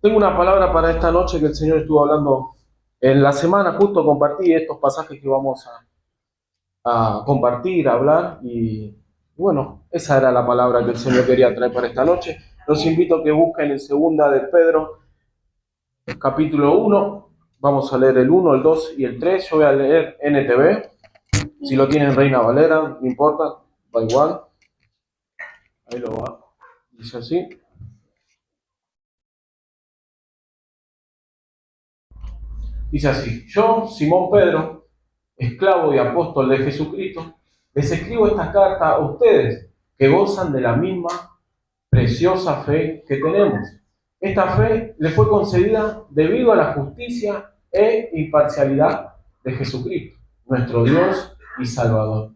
Tengo una palabra para esta noche que el Señor estuvo hablando en la semana, justo compartí estos pasajes que vamos a compartir, a hablar, y bueno, esa era la palabra que el Señor quería traer para esta noche. Los invito a que busquen en segunda de Pedro, capítulo 1, vamos a leer el 1, el 2 y el 3. Yo voy a leer NTV, si lo tienen Reina Valera, no importa, da igual, ahí lo va, dice así. Dice así: yo, Simón Pedro, esclavo y apóstol de Jesucristo, les escribo esta carta a ustedes que gozan de la misma preciosa fe que tenemos. Esta fe le fue concedida debido a la justicia e imparcialidad de Jesucristo, nuestro Dios y Salvador.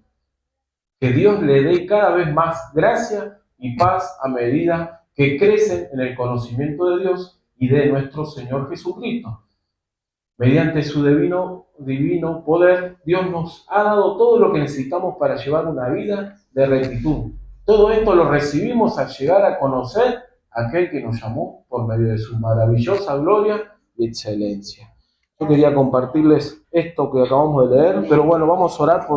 Que Dios le dé cada vez más gracia y paz a medida que crecen en el conocimiento de Dios y de nuestro Señor Jesucristo. Mediante su divino poder, Dios nos ha dado todo lo que necesitamos para llevar una vida de rectitud. Todo esto lo recibimos al llegar a conocer a aquel que nos llamó por medio de su maravillosa gloria y excelencia. Yo quería compartirles esto que acabamos de leer, pero bueno, vamos a orar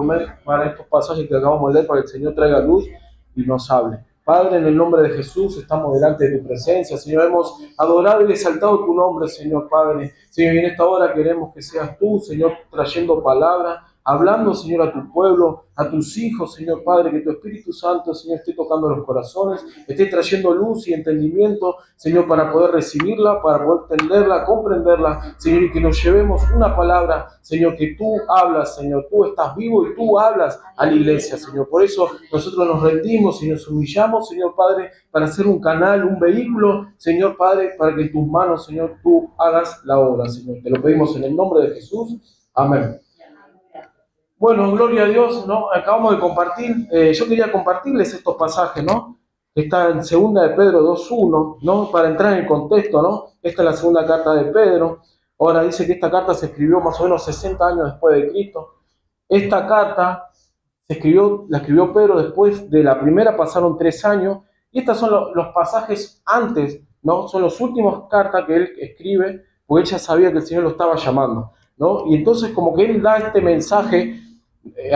para estos pasajes que acabamos de leer, para que el Señor traiga luz y nos hable. Padre, en el nombre de Jesús, estamos delante de tu presencia, Señor. Hemos adorado y exaltado tu nombre, Señor Padre. Señor, y en esta hora queremos que seas tú, Señor, trayendo palabra, hablando, Señor, a tu pueblo, a tus hijos, Señor Padre, que tu Espíritu Santo, Señor, esté tocando los corazones, esté trayendo luz y entendimiento, Señor, para poder recibirla, para poder entenderla, comprenderla, Señor, y que nos llevemos una palabra, Señor, que tú hablas, Señor, tú estás vivo y tú hablas a la iglesia, Señor. Por eso nosotros nos rendimos y nos humillamos, Señor Padre, para ser un canal, un vehículo, Señor Padre, para que en tus manos, Señor, tú hagas la obra, Señor. Te lo pedimos en el nombre de Jesús. Amén. Bueno, gloria a Dios, ¿no? Acabamos de compartir, yo quería compartirles estos pasajes, ¿no? Está en segunda de Pedro 2:1, ¿no? Para entrar en el contexto, ¿no? Esta es la segunda carta de Pedro. Ahora dice que esta carta se escribió más o menos 60 años después de Cristo. Esta carta la escribió Pedro después de la primera, pasaron 3 años, y estos son los pasajes antes, ¿no? Son las últimas cartas que él escribe, porque él ya sabía que el Señor lo estaba llamando, ¿no? Y entonces como que él da este mensaje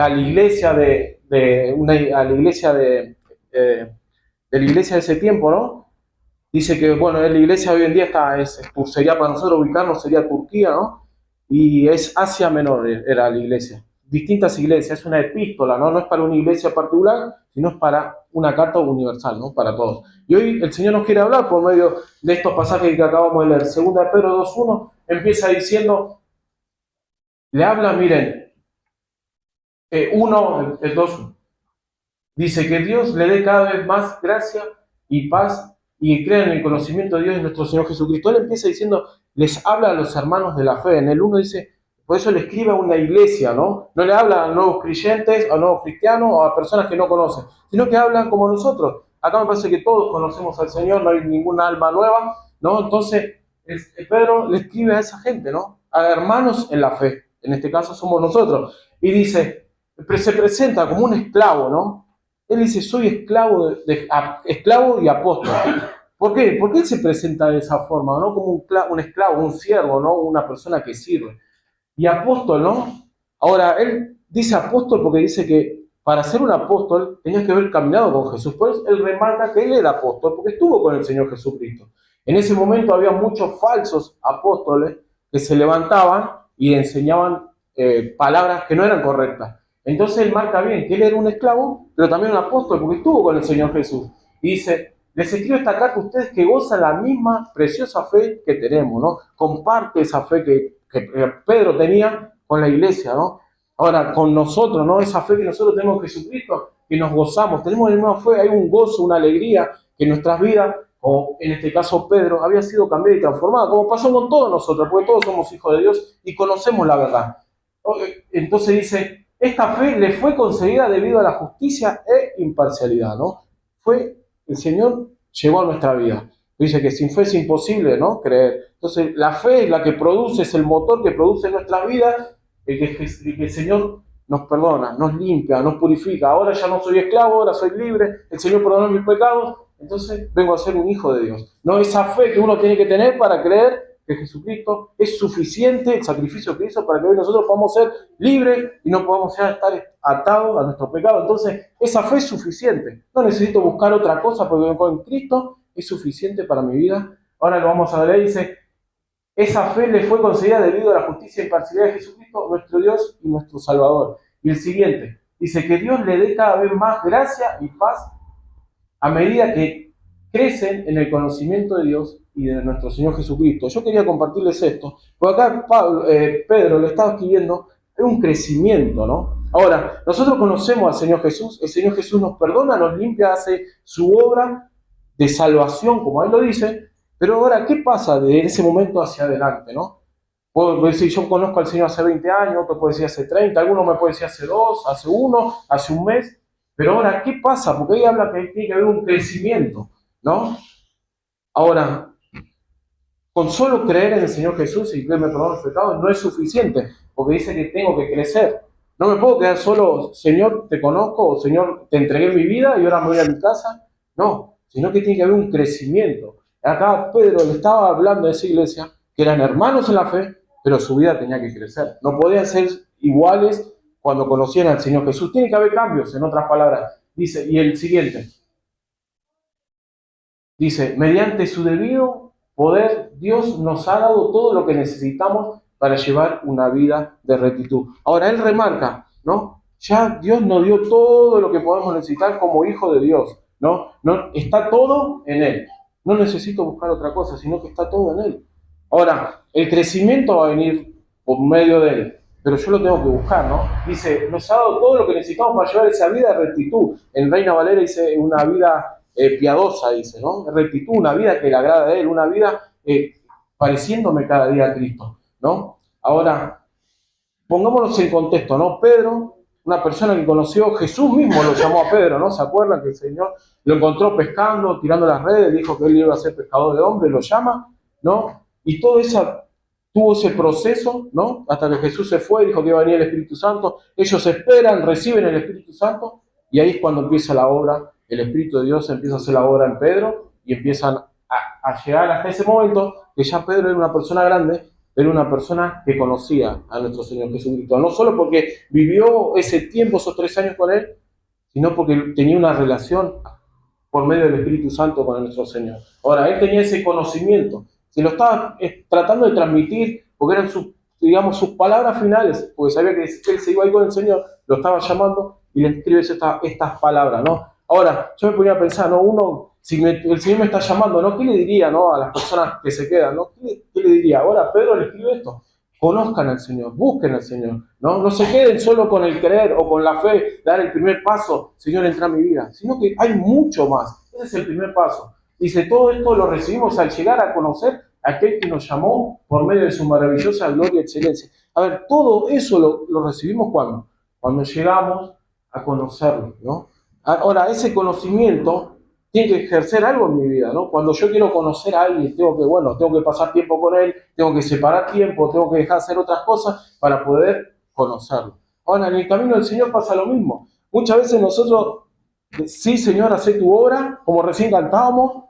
a la iglesia a la iglesia de la iglesia de ese tiempo, ¿no? Dice que, bueno, la iglesia hoy en día sería para nosotros ubicarnos, sería Turquía, ¿no? Y es Asia Menor, era la iglesia. Distintas iglesias, es una epístola, ¿no? No es para una iglesia particular, sino es para una carta universal, ¿no? Para todos. Y hoy el Señor nos quiere hablar por medio de estos pasajes que acabamos de leer. Segunda de Pedro 2:1 empieza diciendo, le habla, miren, el 2, dice que Dios le dé cada vez más gracia y paz y crean en el conocimiento de Dios y nuestro Señor Jesucristo. Él empieza diciendo, les habla a los hermanos de la fe. En el 1 dice, por eso le escribe a una iglesia, ¿no? No le habla a nuevos creyentes, a nuevos cristianos o a personas que no conocen, sino que hablan como nosotros. Acá me parece que todos conocemos al Señor, no hay ninguna alma nueva, ¿no? Entonces, Pedro le escribe a esa gente, ¿no? A hermanos en la fe. En este caso somos nosotros. Y dice, se presenta como un esclavo, ¿no? Él dice, soy esclavo y apóstol. ¿Por qué? Porque él se presenta de esa forma, ¿no? Como un esclavo, un siervo, ¿no? Una persona que sirve. Y apóstol, ¿no? Ahora, él dice apóstol porque dice que para ser un apóstol tenías que haber caminado con Jesús. Por eso él remarca que él era apóstol, porque estuvo con el Señor Jesucristo. En ese momento había muchos falsos apóstoles que se levantaban y enseñaban palabras que no eran correctas. Entonces él marca bien que él era un esclavo, pero también un apóstol, porque estuvo con el Señor Jesús. Y dice, les escribo esta carta a ustedes que gozan la misma preciosa fe que tenemos, ¿no? Comparte esa fe que Pedro tenía con la iglesia, ¿no? Ahora, con nosotros, ¿no? Esa fe que nosotros tenemos en Jesucristo, que nos gozamos, tenemos la misma fe, hay un gozo, una alegría que en nuestras vidas, o en este caso Pedro, había sido cambiada y transformada, como pasó con todos nosotros, porque todos somos hijos de Dios y conocemos la verdad. Entonces dice, esta fe le fue concedida debido a la justicia e imparcialidad, ¿no? El Señor llegó a nuestra vida. Dice que sin fe es imposible, ¿no? Creer. Entonces, la fe es la que produce, es el motor que produce en nuestras vidas, el que el Señor nos perdona, nos limpia, nos purifica. Ahora ya no soy esclavo, ahora soy libre. El Señor perdonó mis pecados entonces vengo a ser un hijo de Dios. No esa fe que uno tiene que tener para creer que Jesucristo es suficiente, el sacrificio que hizo para que hoy nosotros podamos ser libres y no podamos ya estar atados a nuestro pecado. Entonces, esa fe es suficiente. No necesito buscar otra cosa porque con Cristo es suficiente para mi vida. Ahora lo vamos a leer, dice, esa fe le fue concedida debido a la justicia y imparcialidad de Jesucristo, nuestro Dios y nuestro Salvador. Y el siguiente, dice que Dios le dé cada vez más gracia y paz a medida que crecen en el conocimiento de Dios y de nuestro Señor Jesucristo. Yo quería compartirles esto, porque acá Pedro lo estaba escribiendo, es un crecimiento, ¿no? Ahora, nosotros conocemos al Señor Jesús, el Señor Jesús nos perdona, nos limpia, hace su obra de salvación, como Él lo dice, pero ahora, ¿qué pasa de ese momento hacia adelante, no? Puedo decir, yo conozco al Señor hace 20 años, otro puede decir hace 30, alguno me puede decir hace 2, hace 1, hace un mes, pero ahora, ¿qué pasa? Porque ahí habla que tiene que haber un crecimiento, ¿no? Ahora, con solo creer en el Señor Jesús y que me perdona los pecados no es suficiente, porque dice que tengo que crecer. No me puedo quedar solo, Señor, te conozco, o Señor, te entregué mi vida y ahora me voy a mi casa. No, sino que tiene que haber un crecimiento. Acá Pedro le estaba hablando a esa iglesia que eran hermanos en la fe, pero su vida tenía que crecer. No podían ser iguales cuando conocían al Señor Jesús. Tiene que haber cambios, en otras palabras. Dice, y el siguiente, dice, mediante su debido poder, Dios nos ha dado todo lo que necesitamos para llevar una vida de rectitud. Ahora, él remarca, ¿no? Ya Dios nos dio todo lo que podemos necesitar como hijo de Dios, ¿no? No está todo en Él. No necesito buscar otra cosa, sino que está todo en Él. Ahora, el crecimiento va a venir por medio de Él, pero yo lo tengo que buscar, ¿no? Dice, nos ha dado todo lo que necesitamos para llevar esa vida de rectitud. En Reina Valera dice una vida piadosa, dice, ¿no? Rectitud, una vida que le agrada a Él, una vida pareciéndome cada día a Cristo, ¿no? Ahora, pongámonos en contexto, ¿no? Pedro, una persona que conoció, Jesús mismo lo llamó a Pedro, ¿no? ¿Se acuerdan que el Señor lo encontró pescando, tirando las redes, dijo que él iba a ser pescador de hombres, lo llama, ¿no? Y todo eso tuvo ese proceso, ¿no? Hasta que Jesús se fue, dijo que iba a venir el Espíritu Santo, ellos esperan, reciben el Espíritu Santo, y ahí es cuando empieza la obra, el Espíritu de Dios empieza a hacer la obra en Pedro, y empiezan a llegar hasta ese momento, que ya Pedro era una persona grande, era una persona que conocía a nuestro Señor Jesucristo. No solo porque vivió ese tiempo, esos 3 años con Él, sino porque tenía una relación por medio del Espíritu Santo con nuestro Señor. Ahora, Él tenía ese conocimiento. Se lo estaba tratando de transmitir, porque eran digamos, sus palabras finales, porque sabía que Él se iba a ir con el Señor, lo estaba llamando y le escribe estas palabras, ¿no? Ahora, yo me ponía a pensar, ¿no? Si el Señor me está llamando, ¿no? ¿Qué le diría, ¿no? A las personas que se quedan, ¿no? ¿Qué le diría? Ahora Pedro le escribe esto. Conozcan al Señor, busquen al Señor, ¿no? No se queden solo con el creer o con la fe, dar el primer paso, Señor, entra a mi vida, sino que hay mucho más. Ese es el primer paso. Dice, todo esto lo recibimos al llegar a conocer a aquel que nos llamó por medio de su maravillosa gloria y excelencia. A ver, todo eso lo recibimos cuando llegamos a conocerlo, ¿no? Ahora, ese conocimiento tiene que ejercer algo en mi vida, ¿no? Cuando yo quiero conocer a alguien, tengo que pasar tiempo con él, tengo que separar tiempo, tengo que dejar de hacer otras cosas para poder conocerlo. Ahora, en el camino del Señor pasa lo mismo. Muchas veces nosotros, sí, Señor, hacé tu obra, como recién cantábamos,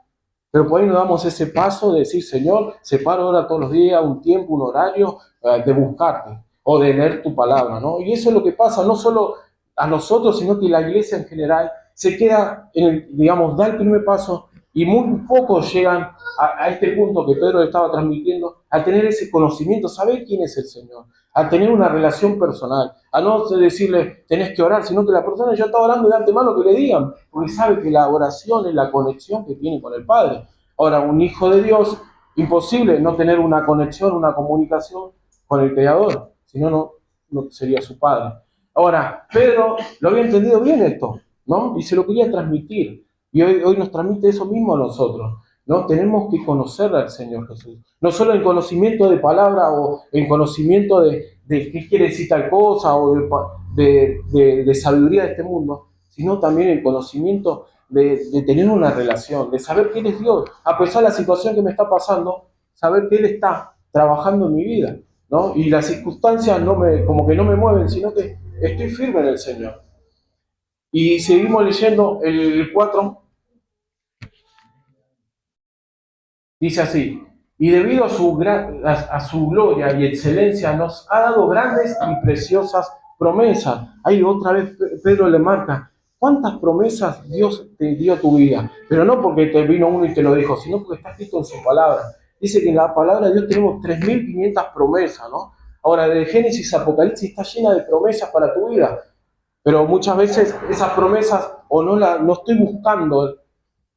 pero por ahí nos damos ese paso de decir, Señor, separo ahora todos los días un tiempo, un horario de buscarte o de leer tu palabra, ¿no? Y eso es lo que pasa, no solo a nosotros, sino que la iglesia en general se queda, digamos, da el primer paso y muy pocos llegan a este punto que Pedro estaba transmitiendo, a tener ese conocimiento, saber quién es el Señor, a tener una relación personal, a no decirle tenés que orar, sino que la persona ya está orando de antemano que le digan, porque sabe que la oración es la conexión que tiene con el Padre. Ahora, un hijo de Dios, imposible no tener una conexión, una comunicación con el Creador, si no, no sería su Padre. Ahora, Pedro lo había entendido bien esto, ¿no? Y se lo quería transmitir. Y hoy nos transmite eso mismo a nosotros, ¿no? Tenemos que conocer al Señor Jesús. No solo en conocimiento de palabra o en conocimiento de qué quiere decir tal cosa o de sabiduría de este mundo, sino también el conocimiento de tener una relación, de saber quién es Dios. A pesar de la situación que me está pasando, saber que Él está trabajando en mi vida, ¿no? Y las circunstancias como que no me mueven, sino que estoy firme en el Señor. Y seguimos leyendo el 4. Dice así, y debido a a su gloria y excelencia nos ha dado grandes y preciosas promesas. Ahí otra vez Pedro le marca, ¿cuántas promesas Dios te dio a tu vida? Pero no porque te vino uno y te lo dijo, sino porque está escrito en su palabra. Dice que en la palabra de Dios tenemos 3.500 promesas, ¿no? Ahora, de Génesis a Apocalipsis está llena de promesas para tu vida, pero muchas veces esas promesas o no estoy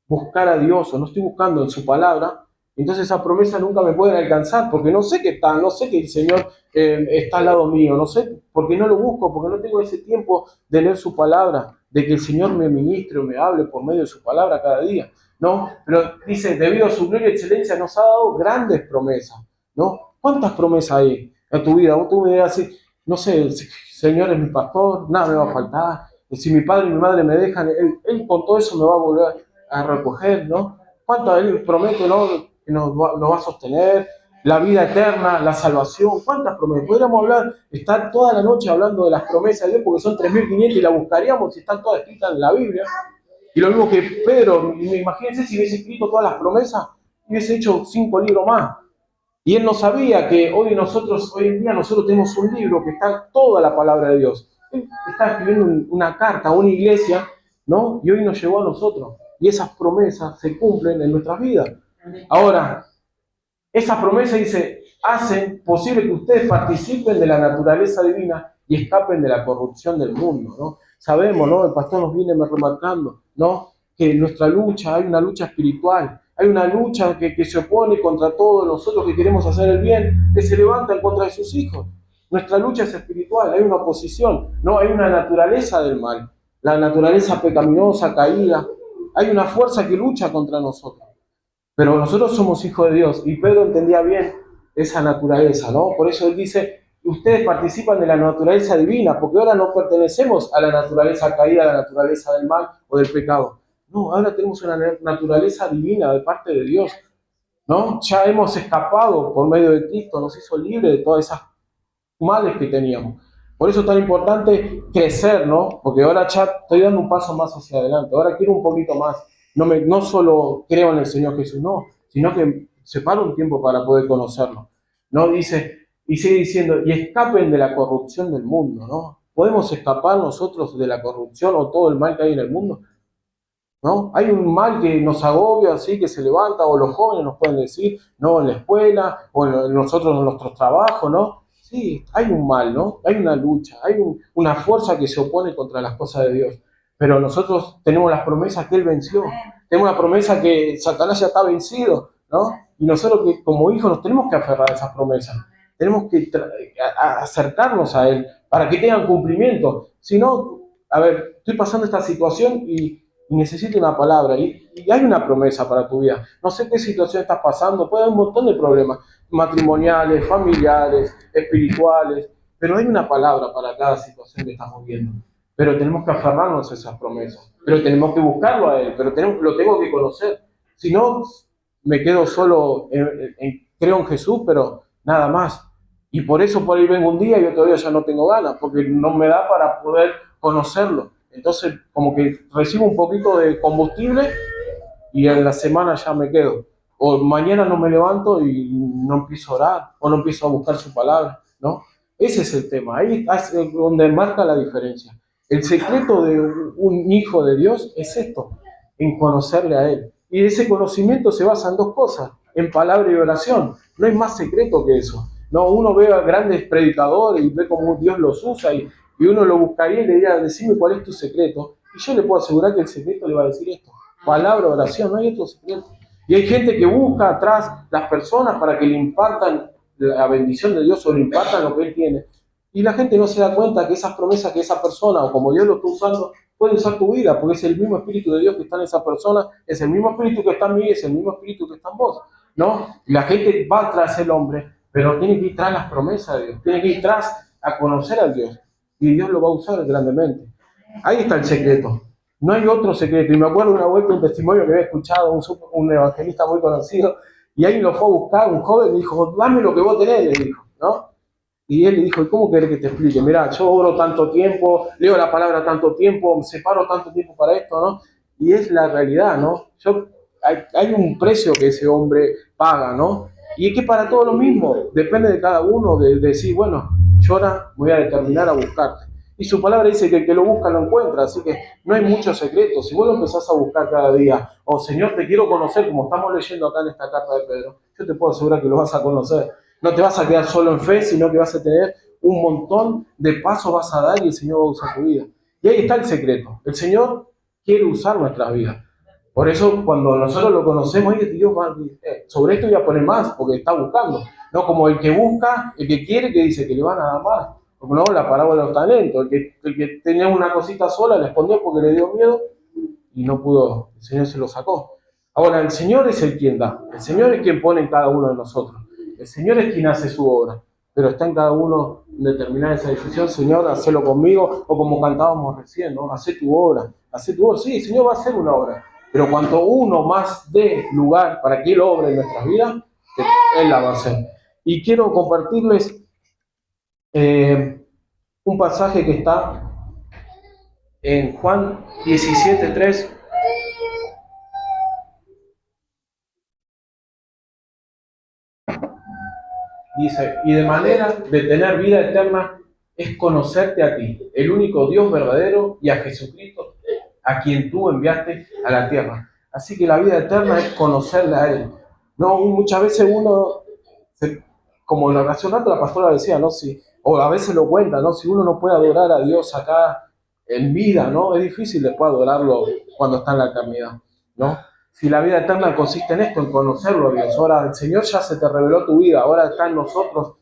buscar a Dios o no estoy buscando en su palabra, entonces esa promesa nunca me pueden alcanzar porque no sé que está, no sé que el Señor está al lado mío, no sé, porque no lo busco, porque no tengo ese tiempo de leer su palabra, de que el Señor me ministre o me hable por medio de su palabra cada día, ¿no? Pero dice, debido a su gloria y excelencia nos ha dado grandes promesas, ¿no? ¿Cuántas promesas hay en tu vida? Tú me dirás así, no sé, el Señor es mi pastor, nada me va a faltar, si mi padre y mi madre me dejan, él con todo eso me va a volver a recoger, ¿no? ¿Cuánto Él promete, ¿no? Que nos va a sostener, la vida eterna, la salvación? ¿Cuántas promesas? Podríamos hablar, estar toda la noche hablando de las promesas de Dios, porque son 3.500 y las buscaríamos si están todas escritas en la Biblia. Y lo mismo que Pedro, imagínense si hubiese escrito todas las promesas, hubiese hecho 5 libros más. Y él no sabía que hoy en día nosotros tenemos un libro que está toda la palabra de Dios. Él está escribiendo una carta a una iglesia, ¿no? Y hoy nos llegó a nosotros. Y esas promesas se cumplen en nuestras vidas. Ahora, esas promesas, dice, hacen posible que ustedes participen de la naturaleza divina y escapen de la corrupción del mundo, ¿no? Sabemos, ¿no? El pastor nos viene remarcando, ¿no? Que en nuestra lucha hay una lucha espiritual, hay una lucha que se opone contra todos nosotros que queremos hacer el bien, que se levanta en contra de sus hijos. Nuestra lucha es espiritual, hay una oposición, ¿no? Hay una naturaleza del mal, la naturaleza pecaminosa, caída, hay una fuerza que lucha contra nosotros. Pero nosotros somos hijos de Dios y Pedro entendía bien esa naturaleza, ¿no? Por eso él dice, ustedes participan de la naturaleza divina, porque ahora no pertenecemos a la naturaleza caída, a la naturaleza del mal o del pecado. No, ahora tenemos una naturaleza divina de parte de Dios, ¿no? Ya hemos escapado por medio de Cristo, nos hizo libres de todas esas males que teníamos. Por eso es tan importante crecer, ¿no? Porque ahora ya estoy dando un paso más hacia adelante, ahora quiero un poquito más. No solo creo en el Señor Jesús, no, sino que separo un tiempo para poder conocerlo. ¿No? Dice, y sigue diciendo, y escapen de la corrupción del mundo, ¿no? ¿Podemos escapar nosotros de la corrupción o todo el mal que hay en el mundo? ¿No? Hay un mal que nos agobia, así que se levanta, o los jóvenes nos pueden decir, no, en la escuela, o nosotros en nuestros trabajos, ¿no? Sí, hay un mal, ¿no? Hay una lucha, hay una fuerza que se opone contra las cosas de Dios. Pero nosotros tenemos las promesas que Él venció. Tenemos la promesa que Satanás ya está vencido, ¿no? Y nosotros que como hijos nos tenemos que aferrar a esas promesas. Tenemos que acercarnos a Él para que tengan cumplimiento. Si no, a ver, estoy pasando esta situación y necesito una palabra. Y hay una promesa para tu vida. No sé qué situación estás pasando, puede haber un montón de problemas matrimoniales, familiares, espirituales, pero hay una palabra para cada situación que estamos viendo. Pero tenemos que aferrarnos a esas promesas, pero tenemos que buscarlo a Él, pero lo tengo que conocer. Si no, me quedo solo, creo en Jesús, pero nada más. Y por eso por ahí vengo un día y otro día ya no tengo ganas, porque no me da para poder conocerlo. Entonces, como que recibo un poquito de combustible y en la semana ya me quedo. O mañana no me levanto y no empiezo a orar, o no empiezo a buscar su palabra, ¿no? Ese es el tema, ahí es donde marca la diferencia. El secreto de un hijo de Dios es esto, en conocerle a Él. Y ese conocimiento se basa en dos cosas, en palabra y oración. No hay más secreto que eso. No, uno ve a grandes predicadores y ve cómo Dios los usa y uno lo buscaría y le diría, decime cuál es tu secreto. Y yo le puedo asegurar que el secreto le va a decir esto, palabra, oración, no hay otro secreto. Y hay gente que busca atrás las personas para que le impartan la bendición de Dios o le impartan lo que Él tiene. Y la gente no se da cuenta que esas promesas que esa persona, o como Dios lo está usando, puede usar tu vida, porque es el mismo Espíritu de Dios que está en esa persona, es el mismo Espíritu que está en mí, es el mismo Espíritu que está en vos, ¿no? Y la gente va tras el hombre, pero tiene que ir tras las promesas de Dios, tiene que ir tras a conocer a Dios, y Dios lo va a usar grandemente. Ahí está el secreto. No hay otro secreto. Y me acuerdo una vez un testimonio que había escuchado un evangelista muy conocido, y alguien lo fue a buscar, un joven, y dijo, dame lo que vos tenés, le dijo, ¿no? Y él le dijo, ¿y cómo querés que te explique? Mirá, yo oro tanto tiempo, leo la palabra tanto tiempo, me separo tanto tiempo para esto, ¿no? Y es la realidad, ¿no? Hay un precio que ese hombre paga, ¿no? Y es que para todo lo mismo, depende de cada uno de decir, bueno, yo ahora voy a determinar a buscarte. Y su palabra dice que el que lo busca lo encuentra, así que no hay mucho secreto. Si vos lo empezás a buscar cada día, o Señor, te quiero conocer, como estamos leyendo acá en esta carta de Pedro, yo te puedo asegurar que lo vas a conocer. No te vas a quedar solo en fe, sino que vas a tener un montón de pasos vas a dar y el Señor va a usar tu vida. Y ahí está el secreto. El Señor quiere usar nuestras vidas. Por eso, cuando nosotros lo conocemos, Dios va, sobre esto voy a poner más, porque está buscando. No como el que busca, el que quiere, que dice que le van a dar más. Como no, la parábola de los talentos. El que tenía una cosita sola, le escondió porque le dio miedo y no pudo. El Señor se lo sacó. Ahora, el Señor es el quien da. El Señor es quien pone en cada uno de nosotros. El Señor es quien hace su obra. Pero está en cada uno determinar esa decisión. Señor, hacelo conmigo. O como cantábamos recién, ¿no? Hacé tu obra. Hacé tu obra. Sí, el Señor va a hacer una obra. Pero cuanto uno más dé lugar para que Él obre en nuestras vidas, Él la va a hacer. Y quiero compartirles un pasaje que está en Juan 17:3. Dice, y de manera de tener vida eterna es conocerte a ti, el único Dios verdadero, y a Jesucristo, a quien tú enviaste a la tierra. Así que la vida eterna es conocerle a Él. No, muchas veces uno, como la hace un rato la pastora decía, ¿no? Si, o a veces lo cuenta, ¿no? Si uno no puede adorar a Dios acá en vida, ¿no? Es difícil después adorarlo cuando está en la eternidad, ¿no? Si la vida eterna consiste en esto, en conocerlo a Dios. Ahora el Señor ya se te reveló tu vida, ahora está en nosotros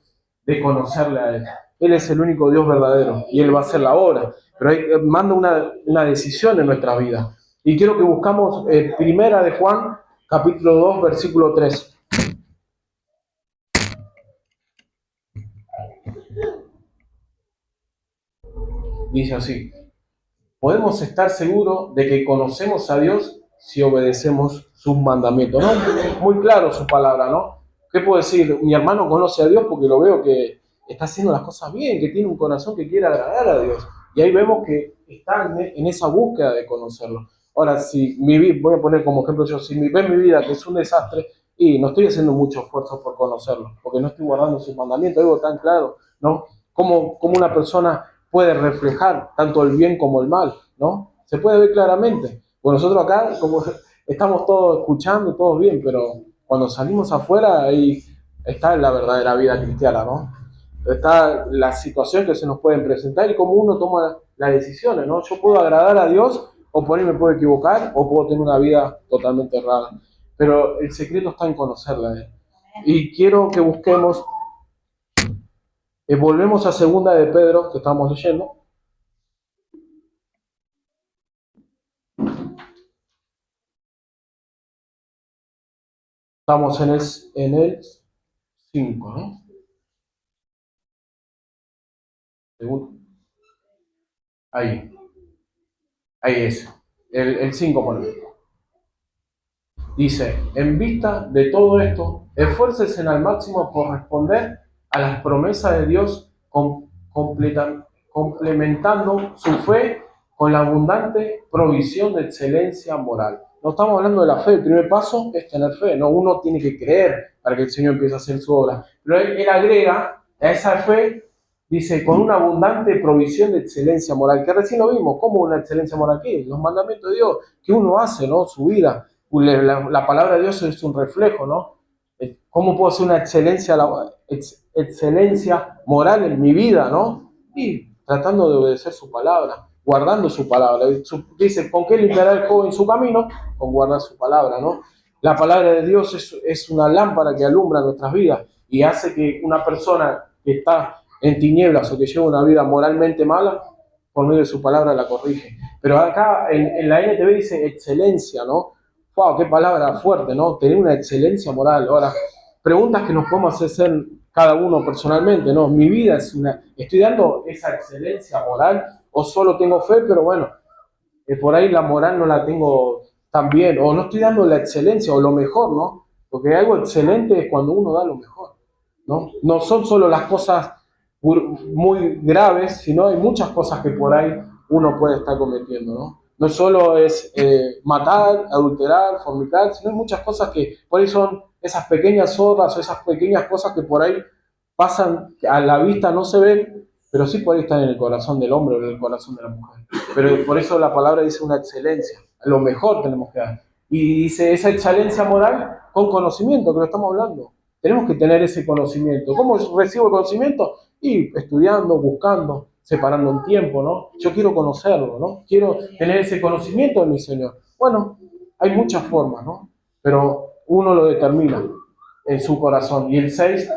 de conocerle a Él. Él es el único Dios verdadero y Él va a hacer la obra, pero manda una decisión en nuestra vida. Y quiero que buscamos Primera de Juan, capítulo 2, versículo 3. Dice así: podemos estar seguros de que conocemos a Dios si obedecemos sus mandamientos, ¿no? Muy claro su palabra, ¿no? ¿Qué puedo decir? Mi hermano conoce a Dios porque lo veo que está haciendo las cosas bien, que tiene un corazón que quiere agradar a Dios. Y ahí vemos que está en esa búsqueda de conocerlo. Ahora, si voy a poner como ejemplo yo, si ven mi vida que es un desastre, y no estoy haciendo mucho esfuerzo por conocerlo, porque no estoy guardando sus mandamientos, algo tan claro, ¿no? Como una persona puede reflejar tanto el bien como el mal, ¿no? Se puede ver claramente. Pues nosotros acá, como estamos todos escuchando, todos bien, pero cuando salimos afuera, ahí está la verdadera vida cristiana, ¿no? Está la situación que se nos pueden presentar y cómo uno toma las decisiones, ¿no? Yo puedo agradar a Dios, o por ahí me puedo equivocar, o puedo tener una vida totalmente errada. Pero el secreto está en conocerla a Él. Y quiero que busquemos, volvemos a segunda de Pedro, que estamos leyendo. Estamos en el 5, ¿no? Segundo. Ahí, ahí es. El 5 por ejemplo. Dice, en vista de todo esto, esfuércense al máximo por responder a las promesas de Dios, complementando su fe con la abundante provisión de excelencia moral. No estamos hablando de la fe, el primer paso es tener fe, no, uno tiene que creer para que el Señor empiece a hacer su obra. Pero él agrega a esa fe, dice, con una abundante provisión de excelencia moral, que recién lo vimos, ¿cómo una excelencia moral? ¿Qué? Los mandamientos de Dios, que uno hace, ¿no? Su vida. La palabra de Dios es un reflejo, ¿no? ¿Cómo puedo hacer una excelencia moral en mi vida, ¿no? Y tratando de obedecer su palabra, guardando su palabra. Dice, ¿con qué limpiará el joven su camino? Con guardar su palabra, ¿no? La palabra de Dios es una lámpara que alumbra nuestras vidas y hace que una persona que está en tinieblas o que lleva una vida moralmente mala, por medio de su palabra la corrige. Pero acá en la NTV dice excelencia, ¿no? Wow, qué palabra fuerte, ¿no? Tener una excelencia moral. Ahora, preguntas que nos podemos hacer cada uno personalmente, ¿no? Mi vida ¿estoy dando esa excelencia moral o solo tengo fe, pero bueno, por ahí la moral no la tengo tan bien, o no estoy dando la excelencia o lo mejor, ¿no? Porque algo excelente es cuando uno da lo mejor, ¿no? No son solo las cosas muy graves, sino hay muchas cosas que por ahí uno puede estar cometiendo, ¿no? No solo es matar, adulterar, fornicar, sino hay muchas cosas que por ahí son esas pequeñas horas o esas pequeñas cosas que por ahí pasan, que a la vista no se ven, pero sí por ahí están en el corazón del hombre o en el corazón de la mujer. Pero por eso la palabra dice una excelencia, lo mejor tenemos que dar. Y dice esa excelencia moral con conocimiento, que lo estamos hablando. Tenemos que tener ese conocimiento. ¿Cómo recibo el conocimiento? Y estudiando, buscando, separando un tiempo, ¿no? Yo quiero conocerlo, ¿no? Quiero tener ese conocimiento de mi Señor. Bueno, hay muchas formas, ¿no? Pero uno lo determina en su corazón. Y el 6,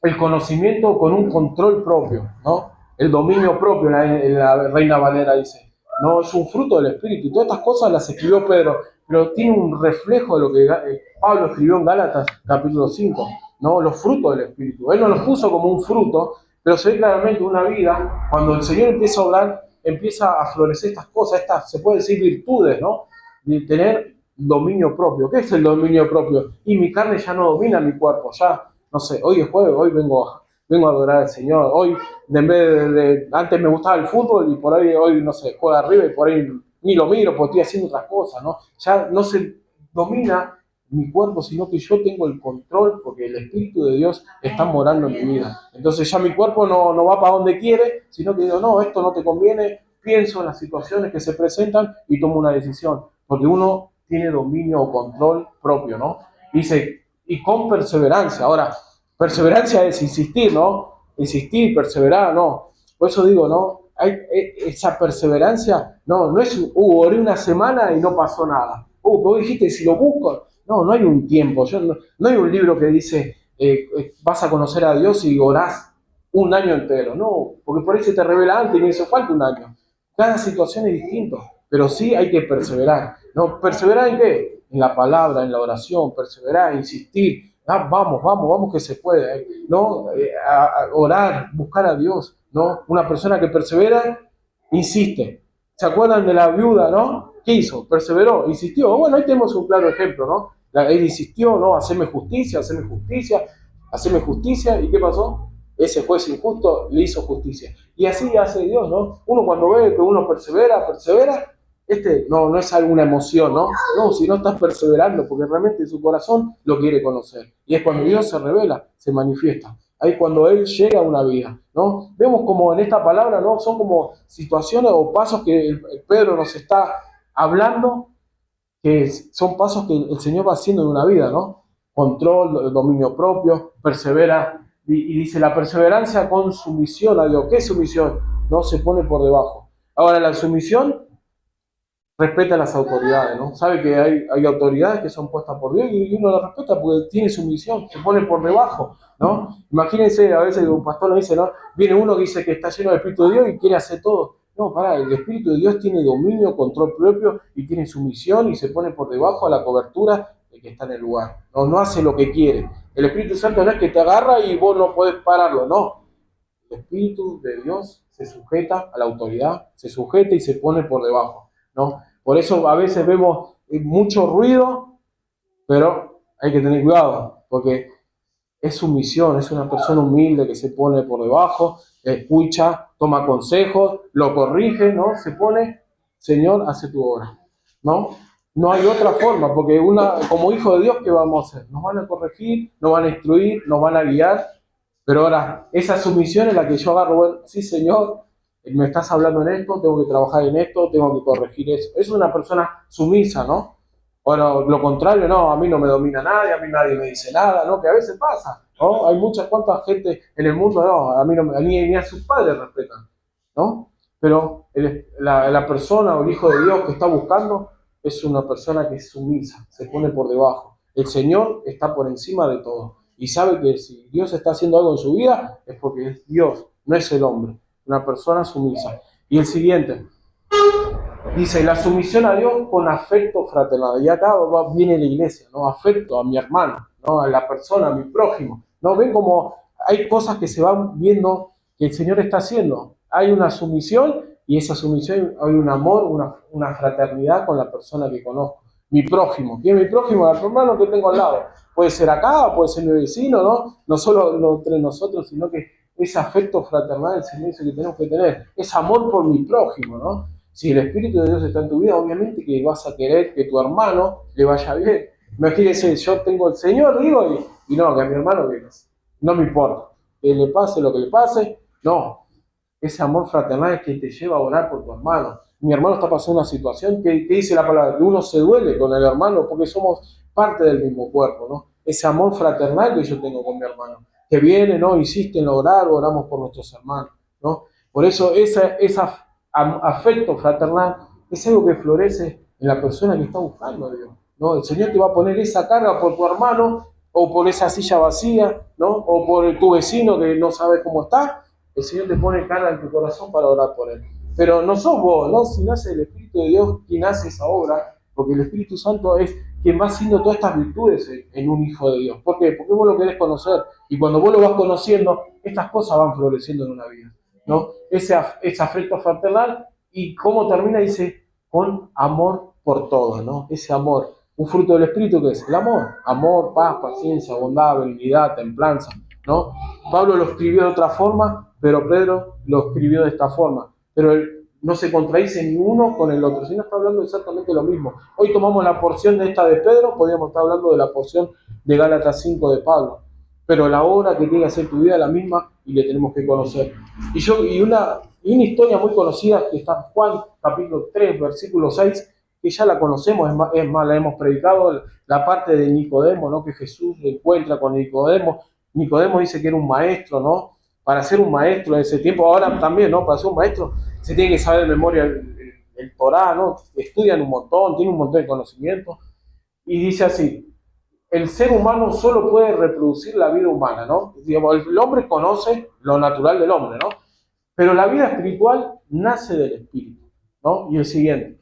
el conocimiento con un control propio, ¿no? El dominio propio, la Reina Valera dice, no, es un fruto del Espíritu. Y todas estas cosas las escribió Pedro, pero tiene un reflejo de lo que Pablo escribió en Gálatas capítulo 5, ¿no? Los frutos del Espíritu. Él no los puso como un fruto, pero se ve claramente una vida, cuando el Señor empieza a obrar, empieza a florecer estas cosas, estas, se puede decir, virtudes, ¿no? De tener dominio propio. ¿Qué es el dominio propio? Y mi carne ya no domina mi cuerpo, ya no sé, hoy es jueves, hoy vengo a adorar al Señor. Hoy, en vez antes me gustaba el fútbol y por ahí, hoy, no sé, juega arriba y por ahí ni lo miro porque estoy haciendo otras cosas, ¿no? Ya no se domina mi cuerpo, sino que yo tengo el control porque el Espíritu de Dios está morando en mi vida. Entonces ya mi cuerpo no va para donde quiere, sino que digo, no, esto no te conviene, pienso en las situaciones que se presentan y tomo una decisión, porque uno tiene dominio o control propio, ¿no? Dice, y con perseverancia. Ahora, perseverancia es insistir, ¿no? Insistir, perseverar, ¿no? Por eso digo, ¿no? Hay esa perseverancia, no es, oré una semana y no pasó nada. Vos dijiste, si lo busco, no hay un tiempo, no hay un libro que dice, vas a conocer a Dios y orás un año entero, no, porque por ahí se te revela antes y me hizo falta un año. Cada situación es distinta, pero sí hay que perseverar. ¿No? ¿Perseverar en qué? En la palabra, en la oración, perseverar, insistir. Ah, vamos que se puede. ¿No? Orar, buscar a Dios. ¿No? Una persona que persevera, insiste. ¿Se acuerdan de la viuda, no? ¿Qué hizo? Perseveró, insistió. Bueno, ahí tenemos un claro ejemplo, ¿no? Él insistió, ¿no? Haceme justicia, haceme justicia, haceme justicia. ¿Y qué pasó? Ese juez injusto le hizo justicia. Y así hace Dios, ¿no? Uno cuando ve que uno persevera, no es alguna emoción, ¿no? No, si no estás perseverando, porque realmente su corazón lo quiere conocer. Y es cuando Dios se revela, se manifiesta. Ahí cuando Él llega a una vida, ¿no? Vemos como en esta palabra, ¿no? Son como situaciones o pasos que el Pedro nos está hablando, que son pasos que el Señor va haciendo en una vida, ¿no? Control, dominio propio, persevera. Y dice, la perseverancia con sumisión a Dios. ¿Qué es sumisión? No se pone por debajo. Ahora, la sumisión respeta las autoridades, ¿no? Sabe que hay autoridades que son puestas por Dios y uno las respeta porque tiene su misión, se pone por debajo, ¿no? Imagínense, a veces un pastor nos dice, ¿no? Viene uno que dice que está lleno del Espíritu de Dios y quiere hacer todo. No, pará, el Espíritu de Dios tiene dominio, control propio y tiene su misión y se pone por debajo a la cobertura de que está en el lugar. No hace lo que quiere. El Espíritu Santo no es que te agarra y vos no podés pararlo, no. El Espíritu de Dios se sujeta a la autoridad, se sujeta y se pone por debajo, ¿no? Por eso a veces vemos mucho ruido, pero hay que tener cuidado, porque es su misión, es una persona humilde que se pone por debajo, escucha, toma consejos, lo corrige, ¿no? Se pone, Señor, hace tu obra, ¿no? No hay otra forma, porque como hijo de Dios, ¿qué vamos a hacer? Nos van a corregir, nos van a instruir, nos van a guiar, pero ahora, esa sumisión es la que yo agarro, bueno, sí, Señor, me estás hablando en esto, tengo que trabajar en esto, tengo que corregir eso. Es una persona sumisa, ¿no? Bueno, lo contrario, no, a mí no me domina nadie, a mí nadie me dice nada, ¿no? Que a veces pasa, ¿no? Hay cuanta gente en el mundo, no, a mí no, ni a sus padres respetan, ¿no? Pero la persona o el hijo de Dios que está buscando es una persona que es sumisa, se pone por debajo. El Señor está por encima de todo y sabe que si Dios está haciendo algo en su vida es porque es Dios, no es el hombre, una persona sumisa. Y el siguiente, dice, la sumisión a Dios con afecto fraternal. Y acá viene la iglesia, ¿no? Afecto a mi hermano, ¿no? A la persona, a mi prójimo. ¿No? Ven como hay cosas que se van viendo que el Señor está haciendo. Hay una sumisión y esa sumisión hay un amor, una fraternidad con la persona que conozco. Mi prójimo. ¿Quién es mi prójimo? El hermano que tengo al lado. Puede ser acá, puede ser mi vecino, ¿no? No solo entre nosotros, sino que ese afecto fraternal el Señor dice que tenemos que tener. Es amor por mi prójimo, ¿no? Si el Espíritu de Dios está en tu vida, obviamente que vas a querer que tu hermano le vaya bien. Imagínense, yo tengo el Señor, digo, y no, que a mi hermano que no me importa. Que le pase lo que le pase, no. Ese amor fraternal es que te lleva a orar por tu hermano. Mi hermano está pasando una situación que dice la palabra, que uno se duele con el hermano porque somos parte del mismo cuerpo, ¿no? Ese amor fraternal que yo tengo con mi hermano, que viene, ¿no? Insiste en orar, oramos por nuestros hermanos, ¿no? Por eso esa afecto fraternal es algo que florece en la persona que está buscando a Dios, ¿no? El Señor te va a poner esa carga por tu hermano o por esa silla vacía, ¿no? O por tu vecino que no sabe cómo está. El Señor te pone carga en tu corazón para orar por él. Pero no sos vos, ¿no? Si nace el Espíritu de Dios quien hace esa obra, porque el Espíritu Santo es quien va haciendo todas estas virtudes en un hijo de Dios. ¿Por qué? Porque vos lo querés conocer. Y cuando vos lo vas conociendo, estas cosas van floreciendo en una vida, ¿no? Ese afecto fraternal. ¿Y cómo termina? Dice, con amor por todos, ¿no? Ese amor. Un fruto del Espíritu, ¿qué es? El amor. Amor, paz, paciencia, bondad, benignidad, templanza, ¿no? Pablo lo escribió de otra forma, pero Pedro lo escribió de esta forma. Pero él no se contradice ni uno con el otro, sino está hablando exactamente lo mismo. Hoy tomamos la porción de esta de Pedro, podríamos estar hablando de la porción de Gálatas 5 de Pablo. Pero la obra que tiene que hacer tu vida es la misma y le tenemos que conocer. Y una historia muy conocida que está en Juan, capítulo 3, versículo 6, que ya la conocemos, es más, la hemos predicado, la parte de Nicodemo, ¿no? Que Jesús se encuentra con Nicodemo. Nicodemo dice que era un maestro, ¿no? Para ser un maestro en ese tiempo, ahora también, ¿no? Para ser un maestro se tiene que saber de memoria el Torá, ¿no? Estudian un montón, tienen un montón de conocimientos. Y dice así, el ser humano solo puede reproducir la vida humana, ¿no? Digamos, el hombre conoce lo natural del hombre, ¿no? Pero la vida espiritual nace del espíritu, ¿no? Y el siguiente,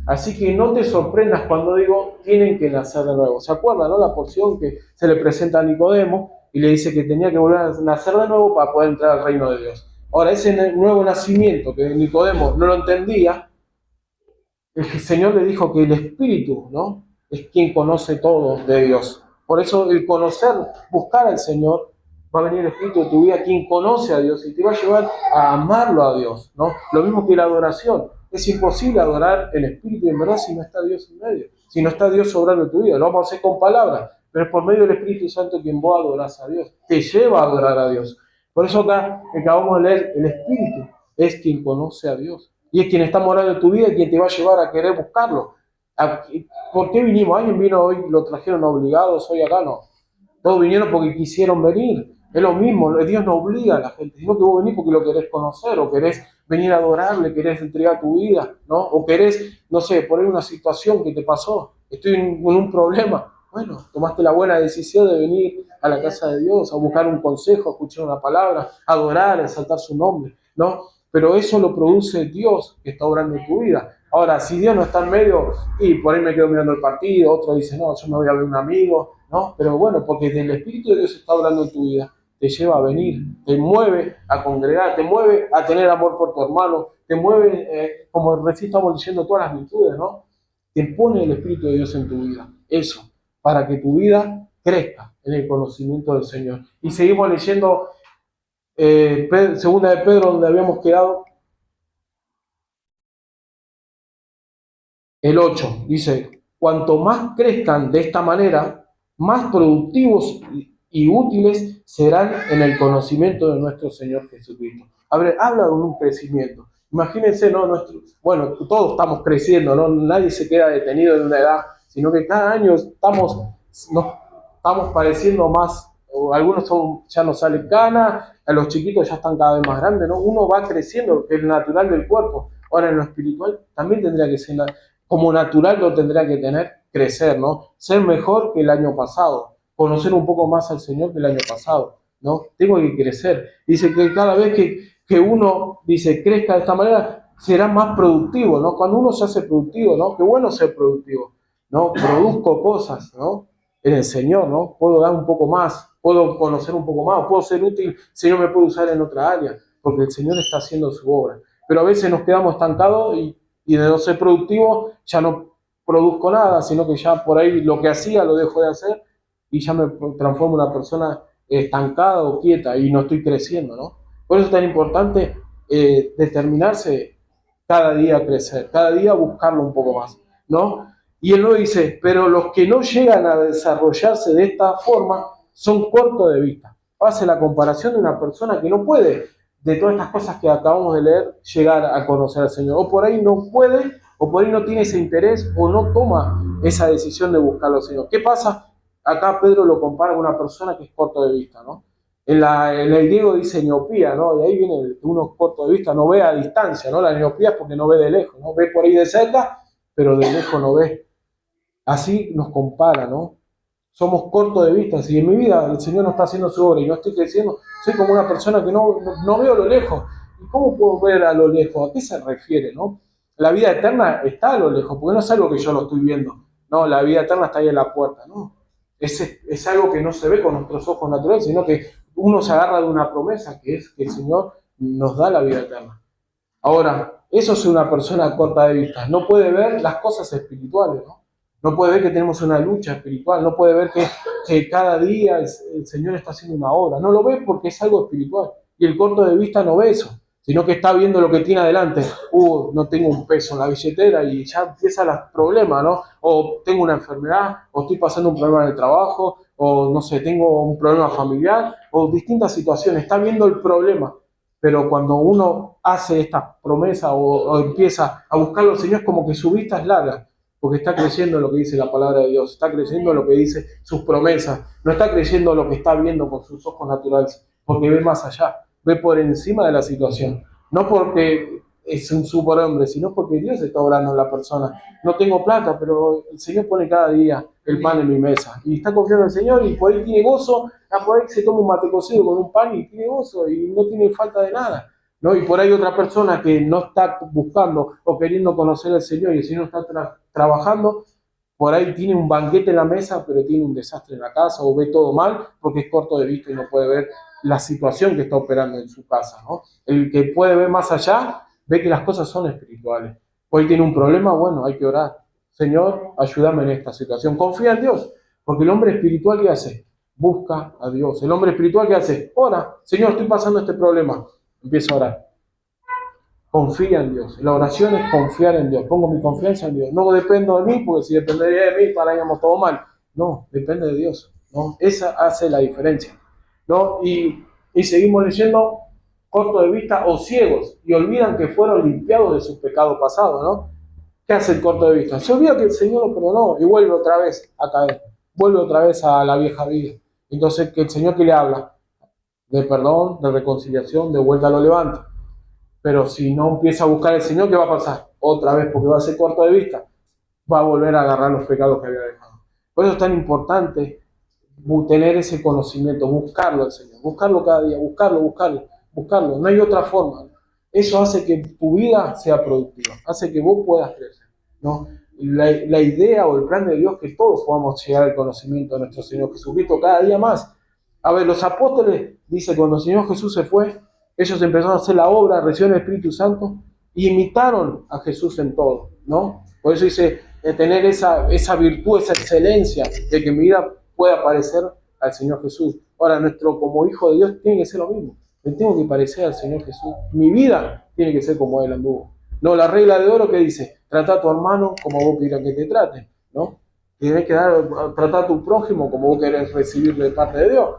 así que no te sorprendas cuando digo tienen que nacer de nuevo. ¿Se acuerdan, no? La porción que se le presenta a Nicodemo y le dice que tenía que volver a nacer de nuevo para poder entrar al reino de Dios. Ahora, ese nuevo nacimiento que Nicodemo no lo entendía, el Señor le dijo que el Espíritu, ¿no? Es quien conoce todo de Dios. Por eso el conocer, buscar al Señor, va a venir el Espíritu de tu vida, quien conoce a Dios y te va a llevar a amarlo a Dios, ¿no? Lo mismo que la adoración. Es imposible adorar en espíritu y en verdad si no está Dios en medio, si no está Dios obrando en tu vida. Lo vamos a hacer con palabras, pero es por medio del Espíritu Santo quien vos adorás a Dios, te lleva a adorar a Dios. Por eso acá acabamos de leer, el Espíritu es quien conoce a Dios y es quien está morando en tu vida y quien te va a llevar a querer buscarlo. ¿Por qué vinimos? ¿Alguien vino hoy, lo trajeron obligados hoy acá? No. Todos vinieron porque quisieron venir. Es lo mismo, Dios no obliga a la gente, sino que vos venís porque lo querés conocer, o querés venir a adorarle, querés entregar tu vida, ¿no? O querés, no sé, poner una situación que te pasó, estoy en un problema. Bueno, tomaste la buena decisión de venir a la casa de Dios, a buscar un consejo, a escuchar una palabra, a adorar, a exaltar su nombre, ¿no? Pero eso lo produce Dios que está obrando en tu vida. Ahora, si Dios no está en medio, y por ahí me quedo mirando el partido, otro dice, no, yo me voy a ver un amigo, ¿no? Pero bueno, porque del Espíritu de Dios está hablando en tu vida, te lleva a venir, te mueve a congregar, te mueve a tener amor por tu hermano, te mueve, como recién estamos diciendo, todas las virtudes, ¿no? Te pone el Espíritu de Dios en tu vida, eso, para que tu vida crezca en el conocimiento del Señor. Y seguimos leyendo segunda de Pedro, donde habíamos quedado, el 8 dice, cuanto más crezcan de esta manera, más productivos y útiles serán en el conocimiento de nuestro Señor Jesucristo. A ver, habla de un crecimiento. Imagínense, ¿no? Bueno, todos estamos creciendo, ¿no? Nadie se queda detenido en una edad, sino que cada año estamos pareciendo más, o algunos ya no salen canas, a los chiquitos ya están cada vez más grandes, ¿no? Uno va creciendo, que es natural del cuerpo. Ahora en lo espiritual también tendría que ser como natural, lo tendrá que tener, crecer, ¿no? Ser mejor que el año pasado, conocer un poco más al Señor que el año pasado, ¿no? Tengo que crecer. Dice que cada vez que uno, dice, crezca de esta manera, será más productivo, ¿no? Cuando uno se hace productivo, ¿no? Qué bueno ser productivo, ¿no? Produzco cosas, ¿no? En el Señor, ¿no? Puedo dar un poco más, puedo conocer un poco más, puedo ser útil, el Señor me puede usar en otra área, porque el Señor está haciendo su obra. Pero a veces nos quedamos estancados y de no ser productivo ya no produzco nada, sino que ya por ahí lo que hacía lo dejo de hacer y ya me transformo en una persona estancada o quieta y no estoy creciendo, ¿no? Por eso es tan importante determinarse cada día a crecer, cada día buscarlo un poco más, ¿no? Y el 9 dice, pero los que no llegan a desarrollarse de esta forma son cortos de vista. Hace la comparación de una persona que no puede, de todas estas cosas que acabamos de leer, llegar a conocer al Señor. O por ahí no puede, o por ahí no tiene ese interés, o no toma esa decisión de buscarlo al Señor. ¿Qué pasa? Acá Pedro lo compara con una persona que es corto de vista, ¿no? En el griego dice miopía, ¿no? De ahí viene uno corto de vista, no ve a distancia, ¿no? La miopía es porque no ve de lejos, ¿no? Ve por ahí de cerca, pero de lejos no ve. Así nos compara, ¿no? Somos cortos de vista. Si en mi vida el Señor no está haciendo su obra y no estoy creciendo, soy como una persona que no veo a lo lejos. ¿Y cómo puedo ver a lo lejos? ¿A qué se refiere, no? La vida eterna está a lo lejos, porque no es algo que yo lo estoy viendo. No, la vida eterna está ahí en la puerta, ¿no? Es algo que no se ve con nuestros ojos naturales, sino que uno se agarra de una promesa, que es que el Señor nos da la vida eterna. Ahora, eso es una persona corta de vista. No puede ver las cosas espirituales, ¿no? No puede ver que tenemos una lucha espiritual, no puede ver que cada día el Señor está haciendo una obra. No lo ve porque es algo espiritual. Y el corto de vista no ve eso, sino que está viendo lo que tiene adelante. No tengo un peso en la billetera y ya empiezan los problemas, ¿no? O tengo una enfermedad, o estoy pasando un problema en el trabajo, o no sé, tengo un problema familiar, o distintas situaciones. Está viendo el problema. Pero cuando uno hace esta promesa o empieza a buscarlo al Señor, es como que su vista es larga, porque está creyendo en lo que dice la palabra de Dios, está creyendo en lo que dice sus promesas, no está creyendo en lo que está viendo con sus ojos naturales, porque ve más allá, ve por encima de la situación, no porque es un superhombre, sino porque Dios está obrando en la persona. No tengo plata, pero el Señor pone cada día el pan en mi mesa, y está confiando en el Señor, y por ahí tiene gozo, por ahí se toma un mate cocido con un pan y tiene gozo, y no tiene falta de nada. ¿No? Y por ahí otra persona que no está buscando o queriendo conocer al Señor y el Señor está trabajando, por ahí tiene un banquete en la mesa, pero tiene un desastre en la casa o ve todo mal porque es corto de vista y no puede ver la situación que está operando en su casa, ¿no? El que puede ver más allá ve que las cosas son espirituales. Hoy tiene un problema, bueno, hay que orar. Señor, ayúdame en esta situación. Confía en Dios, porque el hombre espiritual, ¿qué hace? Busca a Dios. El hombre espiritual, ¿qué hace? Ora, Señor, estoy pasando este problema. Empieza a orar. Confía en Dios. La oración es confiar en Dios. Pongo mi confianza en Dios. No dependo de mí, porque si dependería de mí, pararíamos todo mal. No, depende de Dios, ¿no? Esa hace la diferencia, ¿no? Y seguimos leyendo, corto de vista o ciegos, y olvidan que fueron limpiados de sus pecados pasados, ¿no? ¿Qué hace el corto de vista? Se olvida que el Señor lo perdonó y vuelve otra vez a caer. Vuelve otra vez a la vieja vida. Entonces, que el Señor que le habla de perdón, de reconciliación, de vuelta lo levanta. Pero si no empieza a buscar al Señor, ¿qué va a pasar? Otra vez, porque va a ser corto de vista, va a volver a agarrar los pecados que había dejado. Por eso es tan importante tener ese conocimiento, buscarlo al Señor, buscarlo cada día, buscarlo. No hay otra forma. Eso hace que tu vida sea productiva, hace que vos puedas crecer, ¿no? La idea o el plan de Dios es que todos podamos llegar al conocimiento de nuestro Señor Jesucristo cada día más. A ver, los apóstoles, dice, cuando el Señor Jesús se fue, ellos empezaron a hacer la obra, recibieron el Espíritu Santo y imitaron a Jesús en todo, ¿no? Por eso dice, tener esa virtud, esa excelencia de que mi vida pueda parecer al Señor Jesús. Ahora, como hijo de Dios tiene que ser lo mismo. Me tengo que parecer al Señor Jesús. Mi vida tiene que ser como Él anduvo. No, la regla de oro que dice, trata a tu hermano como vos quieras que te traten, ¿no? Tienes que tratar a tu prójimo como vos querés recibir de parte de Dios.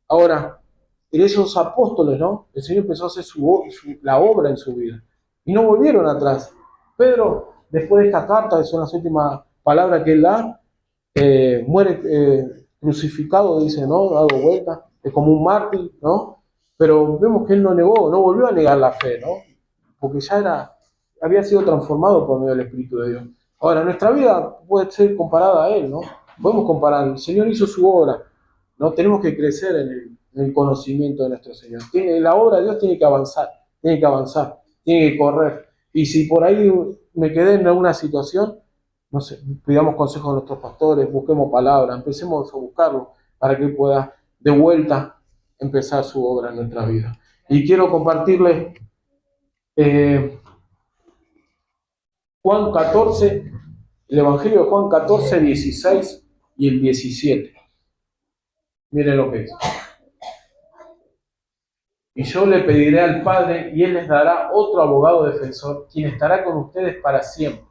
Ahora, en esos apóstoles, ¿no? El Señor empezó a hacer la obra en su vida. Y no volvieron atrás. Pedro, después de esta carta, que son las últimas palabras que él da, muere crucificado, dice, ¿no? Dado vuelta, es como un mártir, ¿no? Pero vemos que él no negó, no volvió a negar la fe, ¿no? Porque había sido transformado por medio del Espíritu de Dios. Ahora, nuestra vida puede ser comparada a él, ¿no? Podemos comparar, el Señor hizo su obra, ¿no? Tenemos que crecer en el conocimiento de nuestro Señor. La obra de Dios tiene que avanzar, tiene que correr. Y si por ahí me quedé en alguna situación, no sé, pidamos consejos a nuestros pastores, busquemos palabras, empecemos a buscarlo para que pueda de vuelta empezar su obra en nuestra vida. Y quiero compartirles Juan 14, el Evangelio de Juan 14, 16 y el 17. Miren lo que dice. Y yo le pediré al Padre y Él les dará otro abogado defensor, quien estará con ustedes para siempre.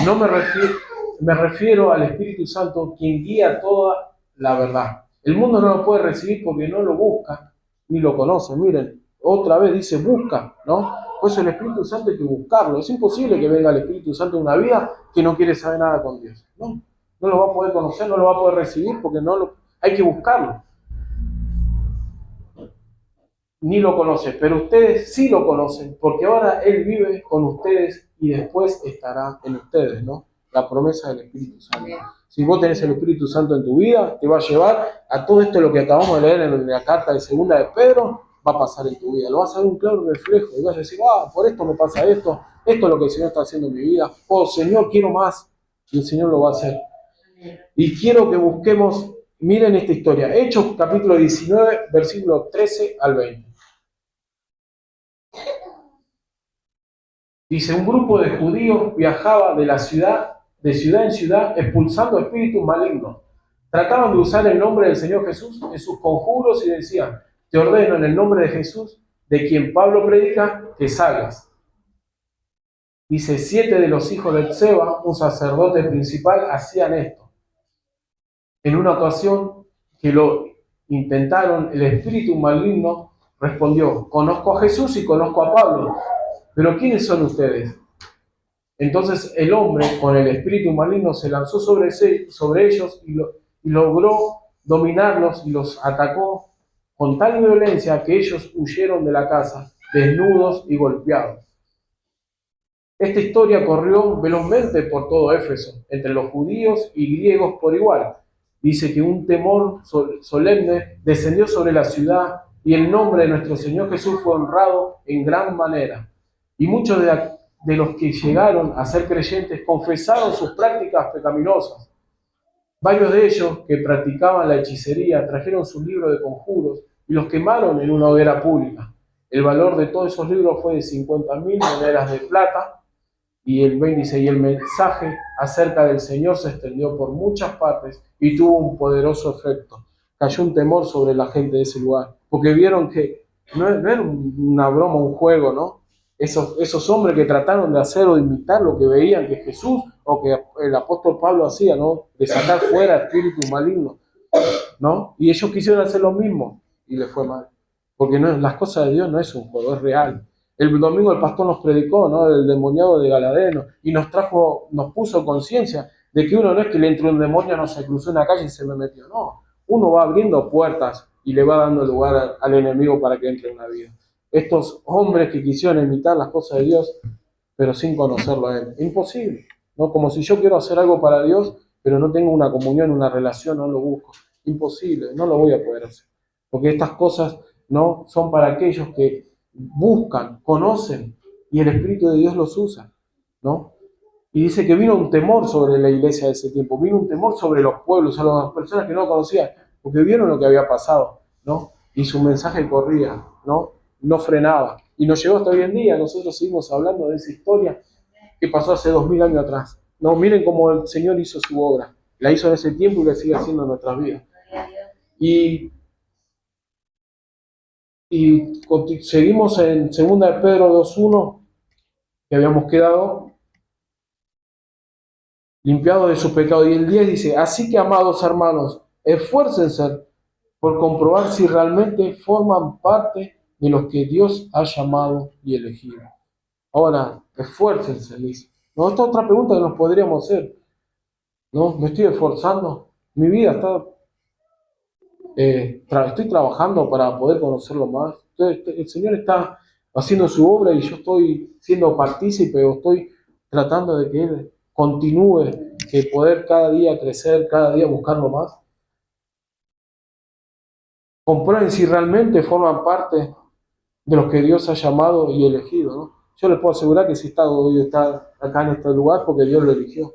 No me refiero al Espíritu Santo, quien guía toda la verdad. El mundo no lo puede recibir porque no lo busca ni lo conoce. Miren, otra vez dice busca, ¿no? Pues el Espíritu Santo hay que buscarlo. Es imposible que venga el Espíritu Santo en una vida que no quiere saber nada con Dios. No, no lo va a poder conocer, no lo va a poder recibir porque hay que buscarlo. Ni lo conoce, pero ustedes sí lo conocen, porque ahora Él vive con ustedes y después estará en ustedes, ¿no? La promesa del Espíritu Santo. Si vos tenés el Espíritu Santo en tu vida, te va a llevar a todo esto lo que acabamos de leer en la carta de segunda de Pedro, va a pasar en tu vida. Lo vas a ver un claro reflejo y vas a decir, por esto me pasa esto es lo que el Señor está haciendo en mi vida. Oh, Señor, quiero más. Y el Señor lo va a hacer. Y quiero que busquemos, miren esta historia, Hechos capítulo 19, versículo 13 al 20. Dice, un grupo de judíos viajaba de ciudad en ciudad, expulsando espíritus malignos. Trataban de usar el nombre del Señor Jesús en sus conjuros y decían, te ordeno en el nombre de Jesús, de quien Pablo predica, que salgas. Dice, 7 de los hijos de Seba, un sacerdote principal, hacían esto. En una ocasión que lo intentaron, el espíritu maligno respondió, conozco a Jesús y conozco a Pablo, pero ¿quiénes son ustedes? Entonces el hombre con el espíritu maligno se lanzó sobre ellos y logró dominarlos y los atacó con tal violencia que ellos huyeron de la casa, desnudos y golpeados. Esta historia corrió velozmente por todo Éfeso, entre los judíos y griegos por igual. Dice que un temor solemne descendió sobre la ciudad y el nombre de nuestro Señor Jesús fue honrado en gran manera. Y muchos de los que llegaron a ser creyentes confesaron sus prácticas pecaminosas. Varios de ellos que practicaban la hechicería trajeron sus libros de conjuros y los quemaron en una hoguera pública. El valor de todos esos libros fue de 50.000 monedas de plata. Y el 26, y el mensaje acerca del Señor se extendió por muchas partes y tuvo un poderoso efecto. Cayó un temor sobre la gente de ese lugar, porque vieron que no era una broma, un juego, ¿no? Esos hombres que trataron de hacer o de imitar lo que veían que Jesús o que el apóstol Pablo hacía, ¿no? De sacar fuera espíritus malignos, ¿no? Y ellos quisieron hacer lo mismo y les fue mal. Porque las cosas de Dios no es un juego, es real. El domingo el pastor nos predicó, ¿no? Del demoniado de Galadeno y nos puso conciencia de que uno no es que le entró un demonio, no se cruzó en la calle y se me metió, no. Uno va abriendo puertas y le va dando lugar al enemigo para que entre en la vida. Estos hombres que quisieron imitar las cosas de Dios, pero sin conocerlo a Él. Imposible, ¿no? Como si yo quiero hacer algo para Dios, pero no tengo una comunión, una relación, no lo busco. Imposible, no lo voy a poder hacer. Porque estas cosas no son para aquellos que buscan, conocen y el Espíritu de Dios los usa, ¿no? Y dice que vino un temor sobre la iglesia de ese tiempo, vino un temor sobre los pueblos, a las personas que no conocían, porque vieron lo que había pasado, ¿no? Y su mensaje corría, ¿no? No frenaba. Y nos llegó hasta hoy en día, nosotros seguimos hablando de esa historia que pasó hace 2000 años atrás. No, miren cómo el Señor hizo su obra, la hizo en ese tiempo y la sigue haciendo en nuestras vidas. Y seguimos en 2 de Pedro 2:1, que habíamos quedado limpiados de sus pecados. Y el 10 dice, así que amados hermanos, esfuércense por comprobar si realmente forman parte de los que Dios ha llamado y elegido. Ahora, esfuércense, dice. No, esta es otra pregunta que nos podríamos hacer. ¿No? ¿Me estoy esforzando? Mi vida está... estoy trabajando para poder conocerlo más. Entonces, el Señor está haciendo su obra y yo estoy siendo partícipe o estoy tratando de que Él continúe, que poder cada día crecer, cada día buscarlo más. Comprueben si realmente forman parte de los que Dios ha llamado y elegido, ¿no? Yo les puedo asegurar que si hoy está acá en este lugar porque Dios lo eligió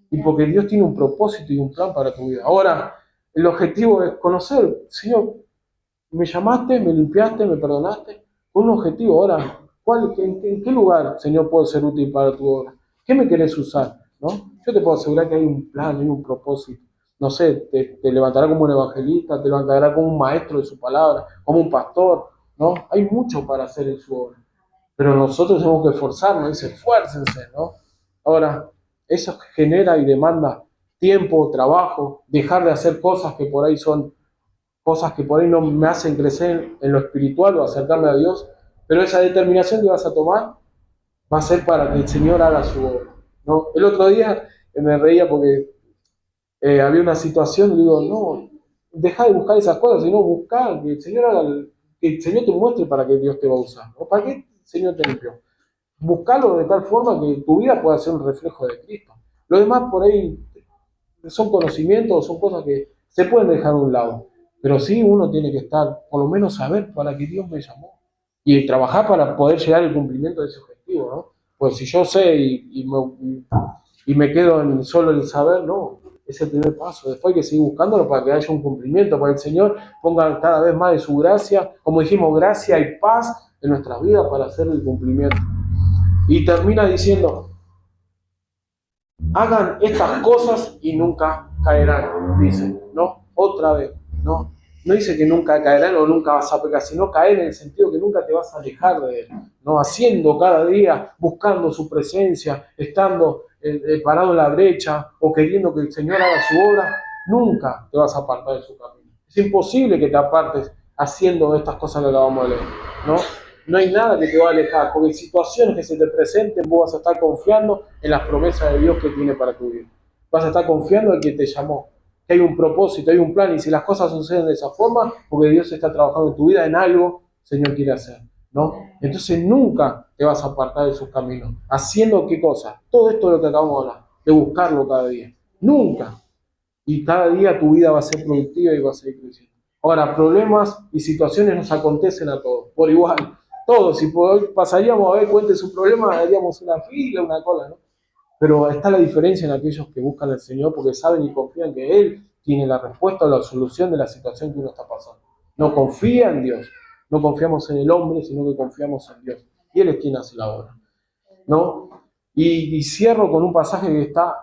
y porque Dios tiene un propósito y un plan para tu vida. Ahora, el objetivo es conocer, Señor, me llamaste, me limpiaste, me perdonaste, con un objetivo. Ahora, ¿en qué lugar, Señor, puedo ser útil para tu obra? ¿Qué me querés usar? ¿No? Yo te puedo asegurar que hay un plan, hay un propósito. No sé, te levantará como un evangelista, te levantará como un maestro de su palabra, como un pastor, ¿no? Hay mucho para hacer en su obra. Pero nosotros tenemos que esforzarnos, dice, esfuércense, ¿no? Ahora, Eso genera y demanda tiempo, trabajo, dejar de hacer cosas que por ahí son cosas que por ahí no me hacen crecer en lo espiritual o acercarme a Dios, pero esa determinación que vas a tomar va a ser para que el Señor haga su obra, ¿no? El otro día me reía porque había una situación y digo, no, deja de buscar esas cosas, sino buscar que el Señor que el Señor te muestre para que Dios te va a usar, ¿no? ¿Para qué el Señor te limpió? Buscarlo de tal forma que tu vida pueda ser un reflejo de Cristo. Lo demás por ahí son conocimientos, son cosas que se pueden dejar a un lado, pero sí uno tiene que estar, por lo menos saber para qué Dios me llamó y trabajar para poder llegar al cumplimiento de ese objetivo, ¿no? Pues si yo sé y me quedo en solo el saber, no, es el primer paso. Después hay que seguir buscándolo para que haya un cumplimiento, para que el Señor ponga cada vez más de su gracia, como dijimos, gracia y paz en nuestras vidas para hacer el cumplimiento. Y termina diciendo, hagan estas cosas y nunca caerán, dice, ¿no? Otra vez, ¿no? No dice que nunca caerán o nunca vas a pecar, sino caer en el sentido que nunca te vas a alejar de Él, ¿no? Haciendo cada día, buscando su presencia, estando parado en la brecha o queriendo que el Señor haga su obra, nunca te vas a apartar de su camino. Es imposible que te apartes haciendo estas cosas que acabamos de leer, ¿no? No hay nada que te va a alejar, porque en situaciones que se te presenten vos vas a estar confiando en las promesas de Dios que tiene para tu vida. Vas a estar confiando en que te llamó, que hay un propósito, hay un plan, y si las cosas suceden de esa forma, porque Dios está trabajando en tu vida en algo, el Señor quiere hacer, ¿no? Entonces nunca te vas a apartar de sus caminos. ¿Haciendo qué cosa? Todo esto es lo que acabamos de hablar, de buscarlo cada día. Nunca. Y cada día tu vida va a ser productiva y va a seguir creciendo. Ahora, problemas y situaciones nos acontecen a todos, por igual. Todos, si pasaríamos a ver cuál es su problema, haríamos una fila, una cola, ¿no? Pero está la diferencia en aquellos que buscan al Señor porque saben y confían que Él tiene la respuesta o la solución de la situación que uno está pasando. No confía en Dios, no confiamos en el hombre, sino que confiamos en Dios. Y Él es quien hace la obra, ¿no? Y cierro con un pasaje que está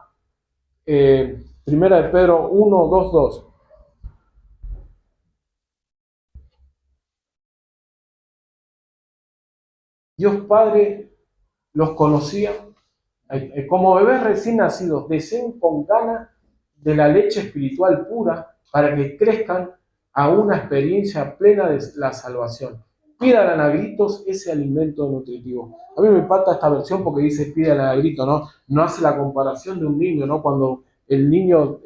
Primera de Pedro 1, 2, 2. Dios Padre los conocía como bebés recién nacidos, deseen con ganas de la leche espiritual pura para que crezcan a una experiencia plena de la salvación. Pidan a gritos ese alimento nutritivo. A mí me impacta esta versión porque dice pidan a gritos, ¿no? No hace la comparación de un niño, ¿no? Cuando el niño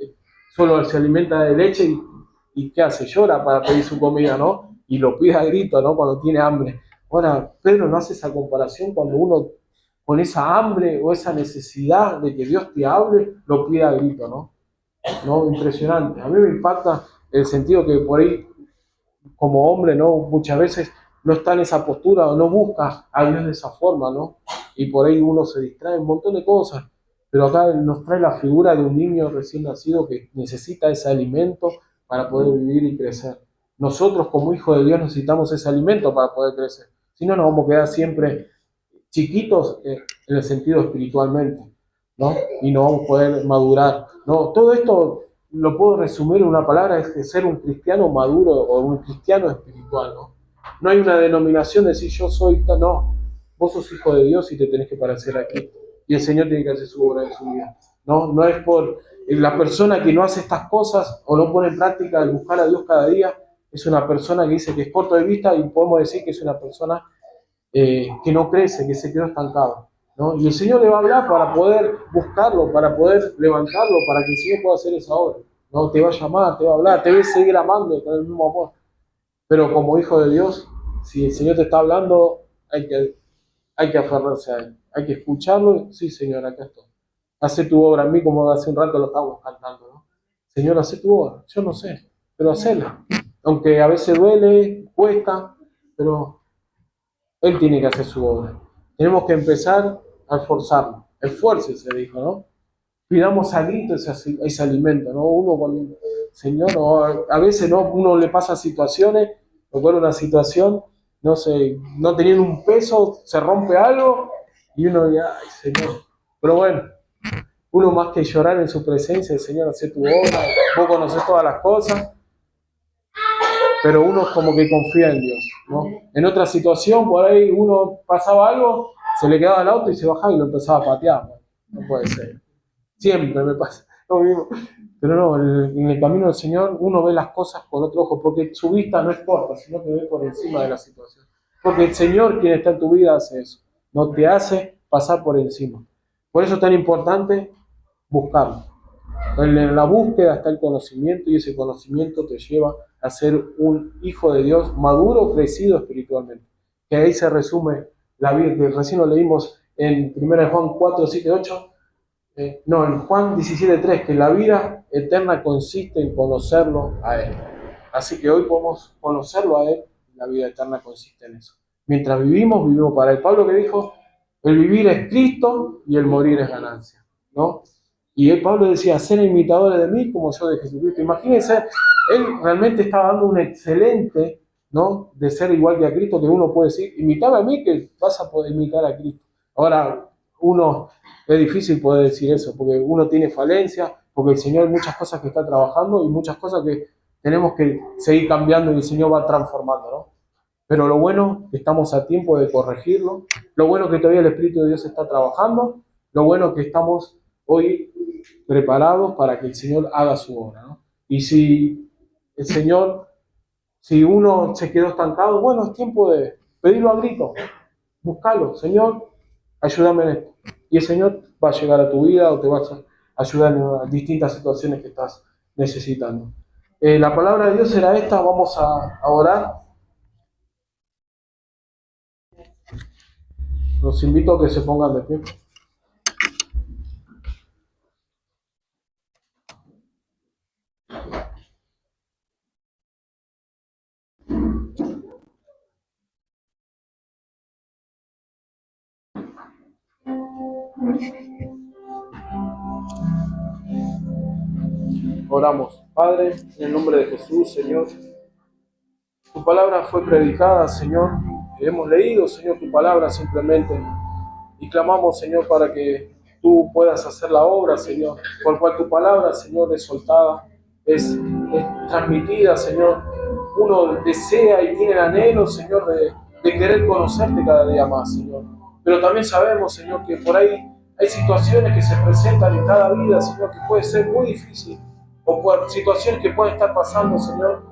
solo se alimenta de leche y ¿qué hace? Llora para pedir su comida, ¿no? Y lo pide a gritos, ¿no? Cuando tiene hambre. Ahora, Pedro no hace esa comparación cuando uno con esa hambre o esa necesidad de que Dios te hable, lo pide a grito, ¿no? ¿No? Impresionante. A mí me impacta el sentido que por ahí, como hombre, ¿no? Muchas veces no está en esa postura o no busca a Dios de esa forma, ¿no? Y por ahí uno se distrae un montón de cosas. Pero acá nos trae la figura de un niño recién nacido que necesita ese alimento para poder vivir y crecer. Nosotros como hijos de Dios necesitamos ese alimento para poder crecer. Si no, nos vamos a quedar siempre chiquitos en el sentido espiritualmente, ¿no? Y no vamos a poder madurar, ¿no? Todo esto lo puedo resumir en una palabra, es que ser un cristiano maduro o un cristiano espiritual, ¿no? No hay una denominación de decir yo soy, no, vos sos hijo de Dios y te tenés que parecer aquí. Y el Señor tiene que hacer su obra en su vida, ¿no? No es por la persona que no hace estas cosas o no pone en práctica el buscar a Dios cada día, es una persona que dice que es corto de vista y podemos decir que es una persona que no crece, que se quedó estancado, ¿no? Y el Señor le va a hablar para poder buscarlo, para poder levantarlo, para que el Señor pueda hacer esa obra, ¿no? Te va a llamar, te va a hablar, te va a seguir amando con el mismo amor. Pero como hijo de Dios, si el Señor te está hablando, hay que aferrarse a Él, hay que escucharlo. Sí, Señor, acá estoy. Hace tu obra en mí como hace un rato lo estábamos cantando, ¿no? Señor, hace tu obra. Yo no sé, pero hacela. Aunque a veces duele, cuesta, pero Él tiene que hacer su obra. Tenemos que empezar a esforzarnos. Esfuércese, dijo, ¿no? Pidamos a grito ese alimento, ¿no? Uno con Señor, ¿no? A veces no, uno le pasa situaciones, recuerdo una situación, no sé, no teniendo un peso, se rompe algo y uno dice, ay, Señor. Pero bueno, uno más que llorar en su presencia, el Señor, hace tu obra, vos conocés todas las cosas, pero uno como que confía en Dios, ¿no? En otra situación, por ahí uno pasaba algo, se le quedaba el auto y se bajaba y lo empezaba a patear, ¿no? No puede ser. Siempre me pasa lo mismo. Pero no, en el camino del Señor uno ve las cosas con otro ojo, porque su vista no es corta, sino que ve por encima de la situación. Porque el Señor, quien está en tu vida, hace eso. No te hace pasar por encima. Por eso es tan importante buscarlo. En la búsqueda está el conocimiento y ese conocimiento te lleva a ser un hijo de Dios maduro, crecido espiritualmente. Que ahí se resume la vida, que recién lo leímos en 1 Juan 4, 7, 8. No, en Juan 17:3, que la vida eterna consiste en conocerlo a Él. Así que hoy podemos conocerlo a Él, y la vida eterna consiste en eso. Mientras vivimos para Él. Pablo que dijo, el vivir es Cristo y el morir es ganancia, ¿no? Y Pablo decía, ser imitadores de mí como yo de Jesucristo. Imagínense, él realmente estaba dando un excelente, ¿no? De ser igual que a Cristo, que uno puede decir, imitame a mí que vas a poder imitar a Cristo. Ahora, es difícil poder decir eso, porque uno tiene falencias, porque el Señor hay muchas cosas que está trabajando y muchas cosas que tenemos que seguir cambiando y el Señor va transformando, ¿no? Pero lo bueno es que estamos a tiempo de corregirlo, lo bueno es que todavía el Espíritu de Dios está trabajando, lo bueno es que estamos hoy preparados para que el Señor haga su obra, ¿no? Y si el Señor, si uno se quedó estancado, bueno, es tiempo de pedirlo a grito, buscarlo, Señor, ayúdame en esto. Y el Señor va a llegar a tu vida o te va a ayudar en distintas situaciones que estás necesitando. La palabra de Dios era esta, vamos a orar. Los invito a que se pongan de pie. Oramos. Padre, en el nombre de Jesús, Señor, tu palabra fue predicada, Señor. Hemos leído, Señor, tu palabra simplemente. Y clamamos, Señor, para que tú puedas hacer la obra, Señor, por cual tu palabra, Señor, es soltada, es transmitida, Señor. Uno desea y tiene el anhelo, Señor, de querer conocerte cada día más, Señor. Pero también sabemos, Señor, que por ahí hay situaciones que se presentan en cada vida, Señor, que puede ser muy difícil, o por situaciones que pueden estar pasando, Señor,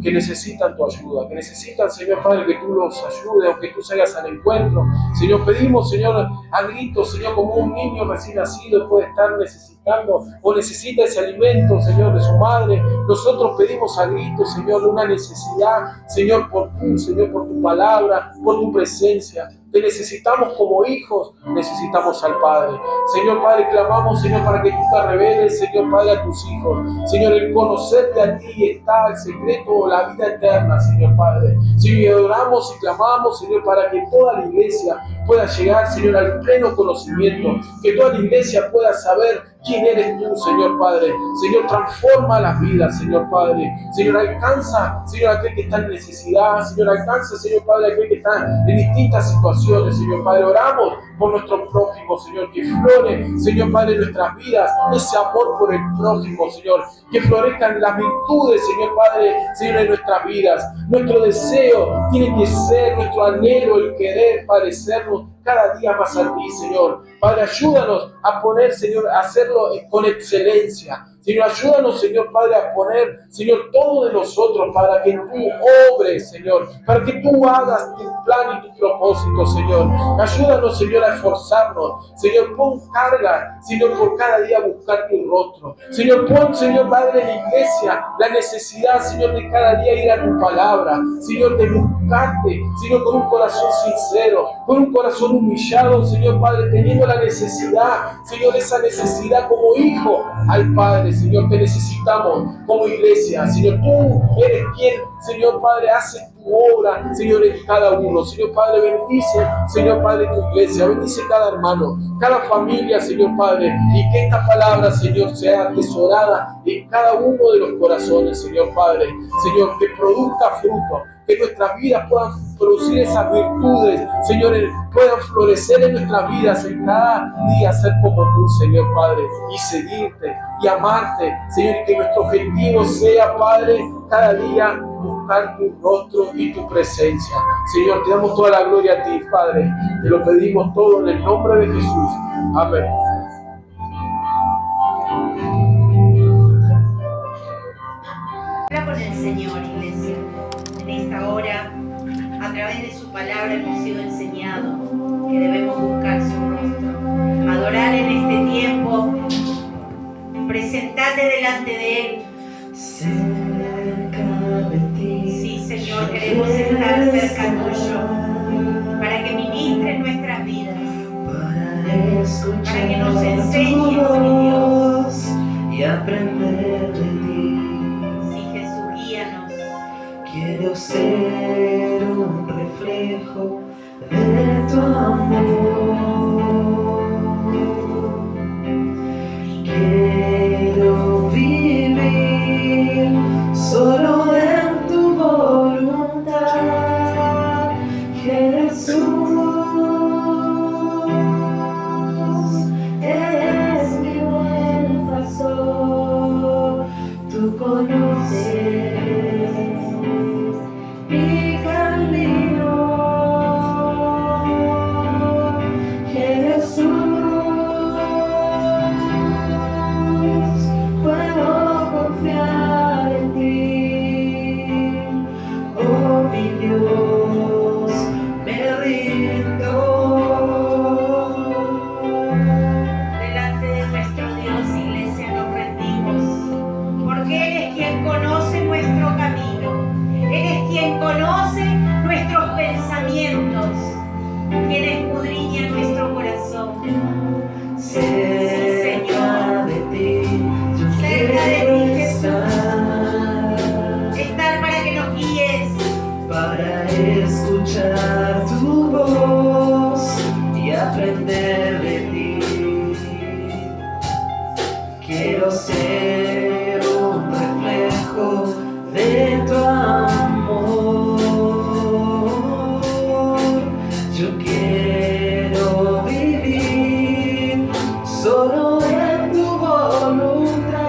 que necesitan tu ayuda, que necesitan, Señor Padre, que tú los ayudes o que tú salgas al encuentro. Señor, pedimos, Señor, a gritos, Señor, como un niño recién nacido puede estar necesitando o necesita ese alimento, Señor, de su madre. Nosotros pedimos a gritos, Señor, una necesidad, Señor, Señor, por tu palabra, por tu presencia. Te necesitamos como hijos, necesitamos al Padre. Señor Padre, clamamos, Señor, para que tú te reveles, Señor Padre, a tus hijos. Señor, el conocerte a ti está el secreto, la vida eterna, Señor Padre. Señor, oramos y clamamos, Señor, para que toda la iglesia pueda llegar, Señor, al pleno conocimiento, que toda la iglesia pueda saber quién eres tú, Señor Padre. Señor, transforma las vidas, Señor Padre. Señor, alcanza, Señor, aquel que está en necesidad. Señor, alcanza, Señor Padre, aquel que está en distintas situaciones, Señor Padre. Oramos por nuestro prójimo, Señor, que flore, Señor Padre, en nuestras vidas ese amor por el prójimo, Señor. Que florezcan las virtudes, Señor Padre, Señor, en nuestras vidas. Nuestro deseo tiene que ser, nuestro anhelo, el querer parecernos cada día más a ti, Señor. Padre, ayúdanos a poner, Señor, a hacerlo con excelencia. Señor, ayúdanos, Señor Padre, a poner, Señor, todo de nosotros para que tú obres, Señor, para que tú hagas tu plan y tu propósito, Señor. Ayúdanos, Señor, a esforzarnos. Señor, pon carga, Señor, por cada día buscar tu rostro. Señor, pon, Señor Padre, en la iglesia la necesidad, Señor, de cada día ir a tu palabra. Señor, de buscarte, Señor, con un corazón sincero, con un corazón humillado, Señor Padre, teniendo la necesidad, Señor, esa necesidad como hijo al Padre. Señor, te necesitamos como iglesia. Señor, tú eres quien, Señor Padre, hace tu obra, Señor, en cada uno. Señor Padre, bendice, Señor Padre, tu iglesia. Bendice cada hermano, cada familia, Señor Padre. Y que esta palabra, Señor, sea atesorada en cada uno de los corazones, Señor Padre. Señor, que produzca fruto, que nuestras vidas puedan producir esas virtudes, Señor, puedan florecer en nuestras vidas, en cada día ser como tú, Señor Padre, y seguirte y amarte, Señor, y que nuestro objetivo sea, Padre, cada día buscar tu rostro y tu presencia. Señor, te damos toda la gloria a ti, Padre, te lo pedimos todo en el nombre de Jesús. Amén. Señor, iglesia. En esta hora, a través de su palabra hemos sido enseñados que debemos buscar su rostro, adorar en este tiempo, presentarte delante de Él. Sí, Señor, queremos estar cerca tuyo para que ministres nuestras vidas, para que nos enseñes, mi Dios, y aprender de ti. Sí, Jesús, guíanos. Quiero ser un reflejo de tu amor. Quiero vivir solo en tu voluntad, Jesús. Eres mi buen pastor, tú conoces mi camino, Jesús. Puedo confiar en ti, oh mi Dios, me rindo. Delante de nuestro Dios, iglesia, nos rendimos, porque Él es quien conoce nuestro camino, Él es quien conoce nuestros pensamientos, quien escudriña nuestro corazón. Cerca de ti, yo Cerca de quiero ti, Jesús. estar, Para que nos guíes, para escuchar tu voz y aprender de ti. Quiero ser un reflejo de tu amor. Yo quiero vivir solo en tu voluntad,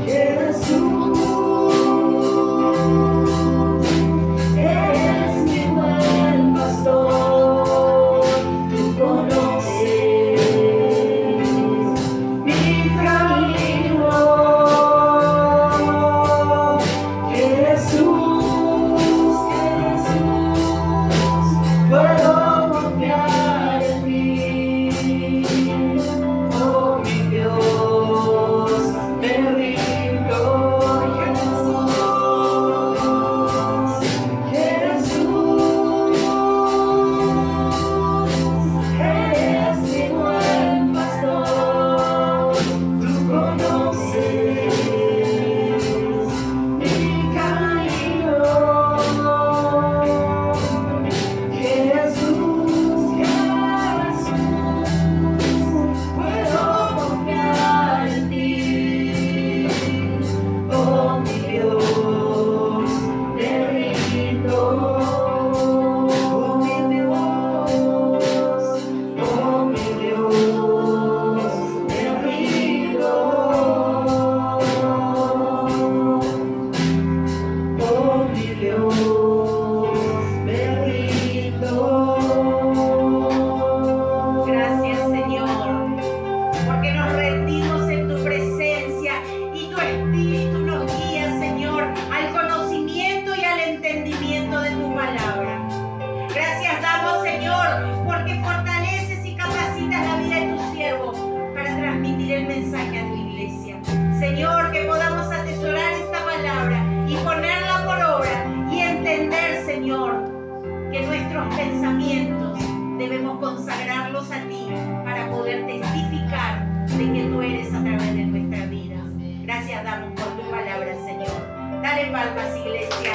Jesús. Eres mi buen pastor, tú conoces mi camino, Jesús. Puedo confiar en ti, oh mi Dios, me rindo, Jesús. Eres mi buen pastor, tú conoces mi camino, Jesús, puedo confiar en ti, oh mi Dios, me rindo, oh mi Dios, oh mi Dios, me rindo, oh mi Dios, me rindo. gracias, Señor, porque nos rendimos en tu presencia y tu Espíritu nos guía, Señor, al conocimiento y al entendimiento de tu palabra. Gracias damos, Señor, porque fortaleces y capacitas la vida de tu siervo para transmitir el mensaje a tu iglesia. Señor, que podamos atesorar esta palabra y ponerla por obra y entender, Señor, que nuestros pensamientos debemos consagrarlos a ti para poder testificar de que tú eres a través de nuestras vidas. Gracias damos por tu palabra, Señor. Dale palmas, iglesia.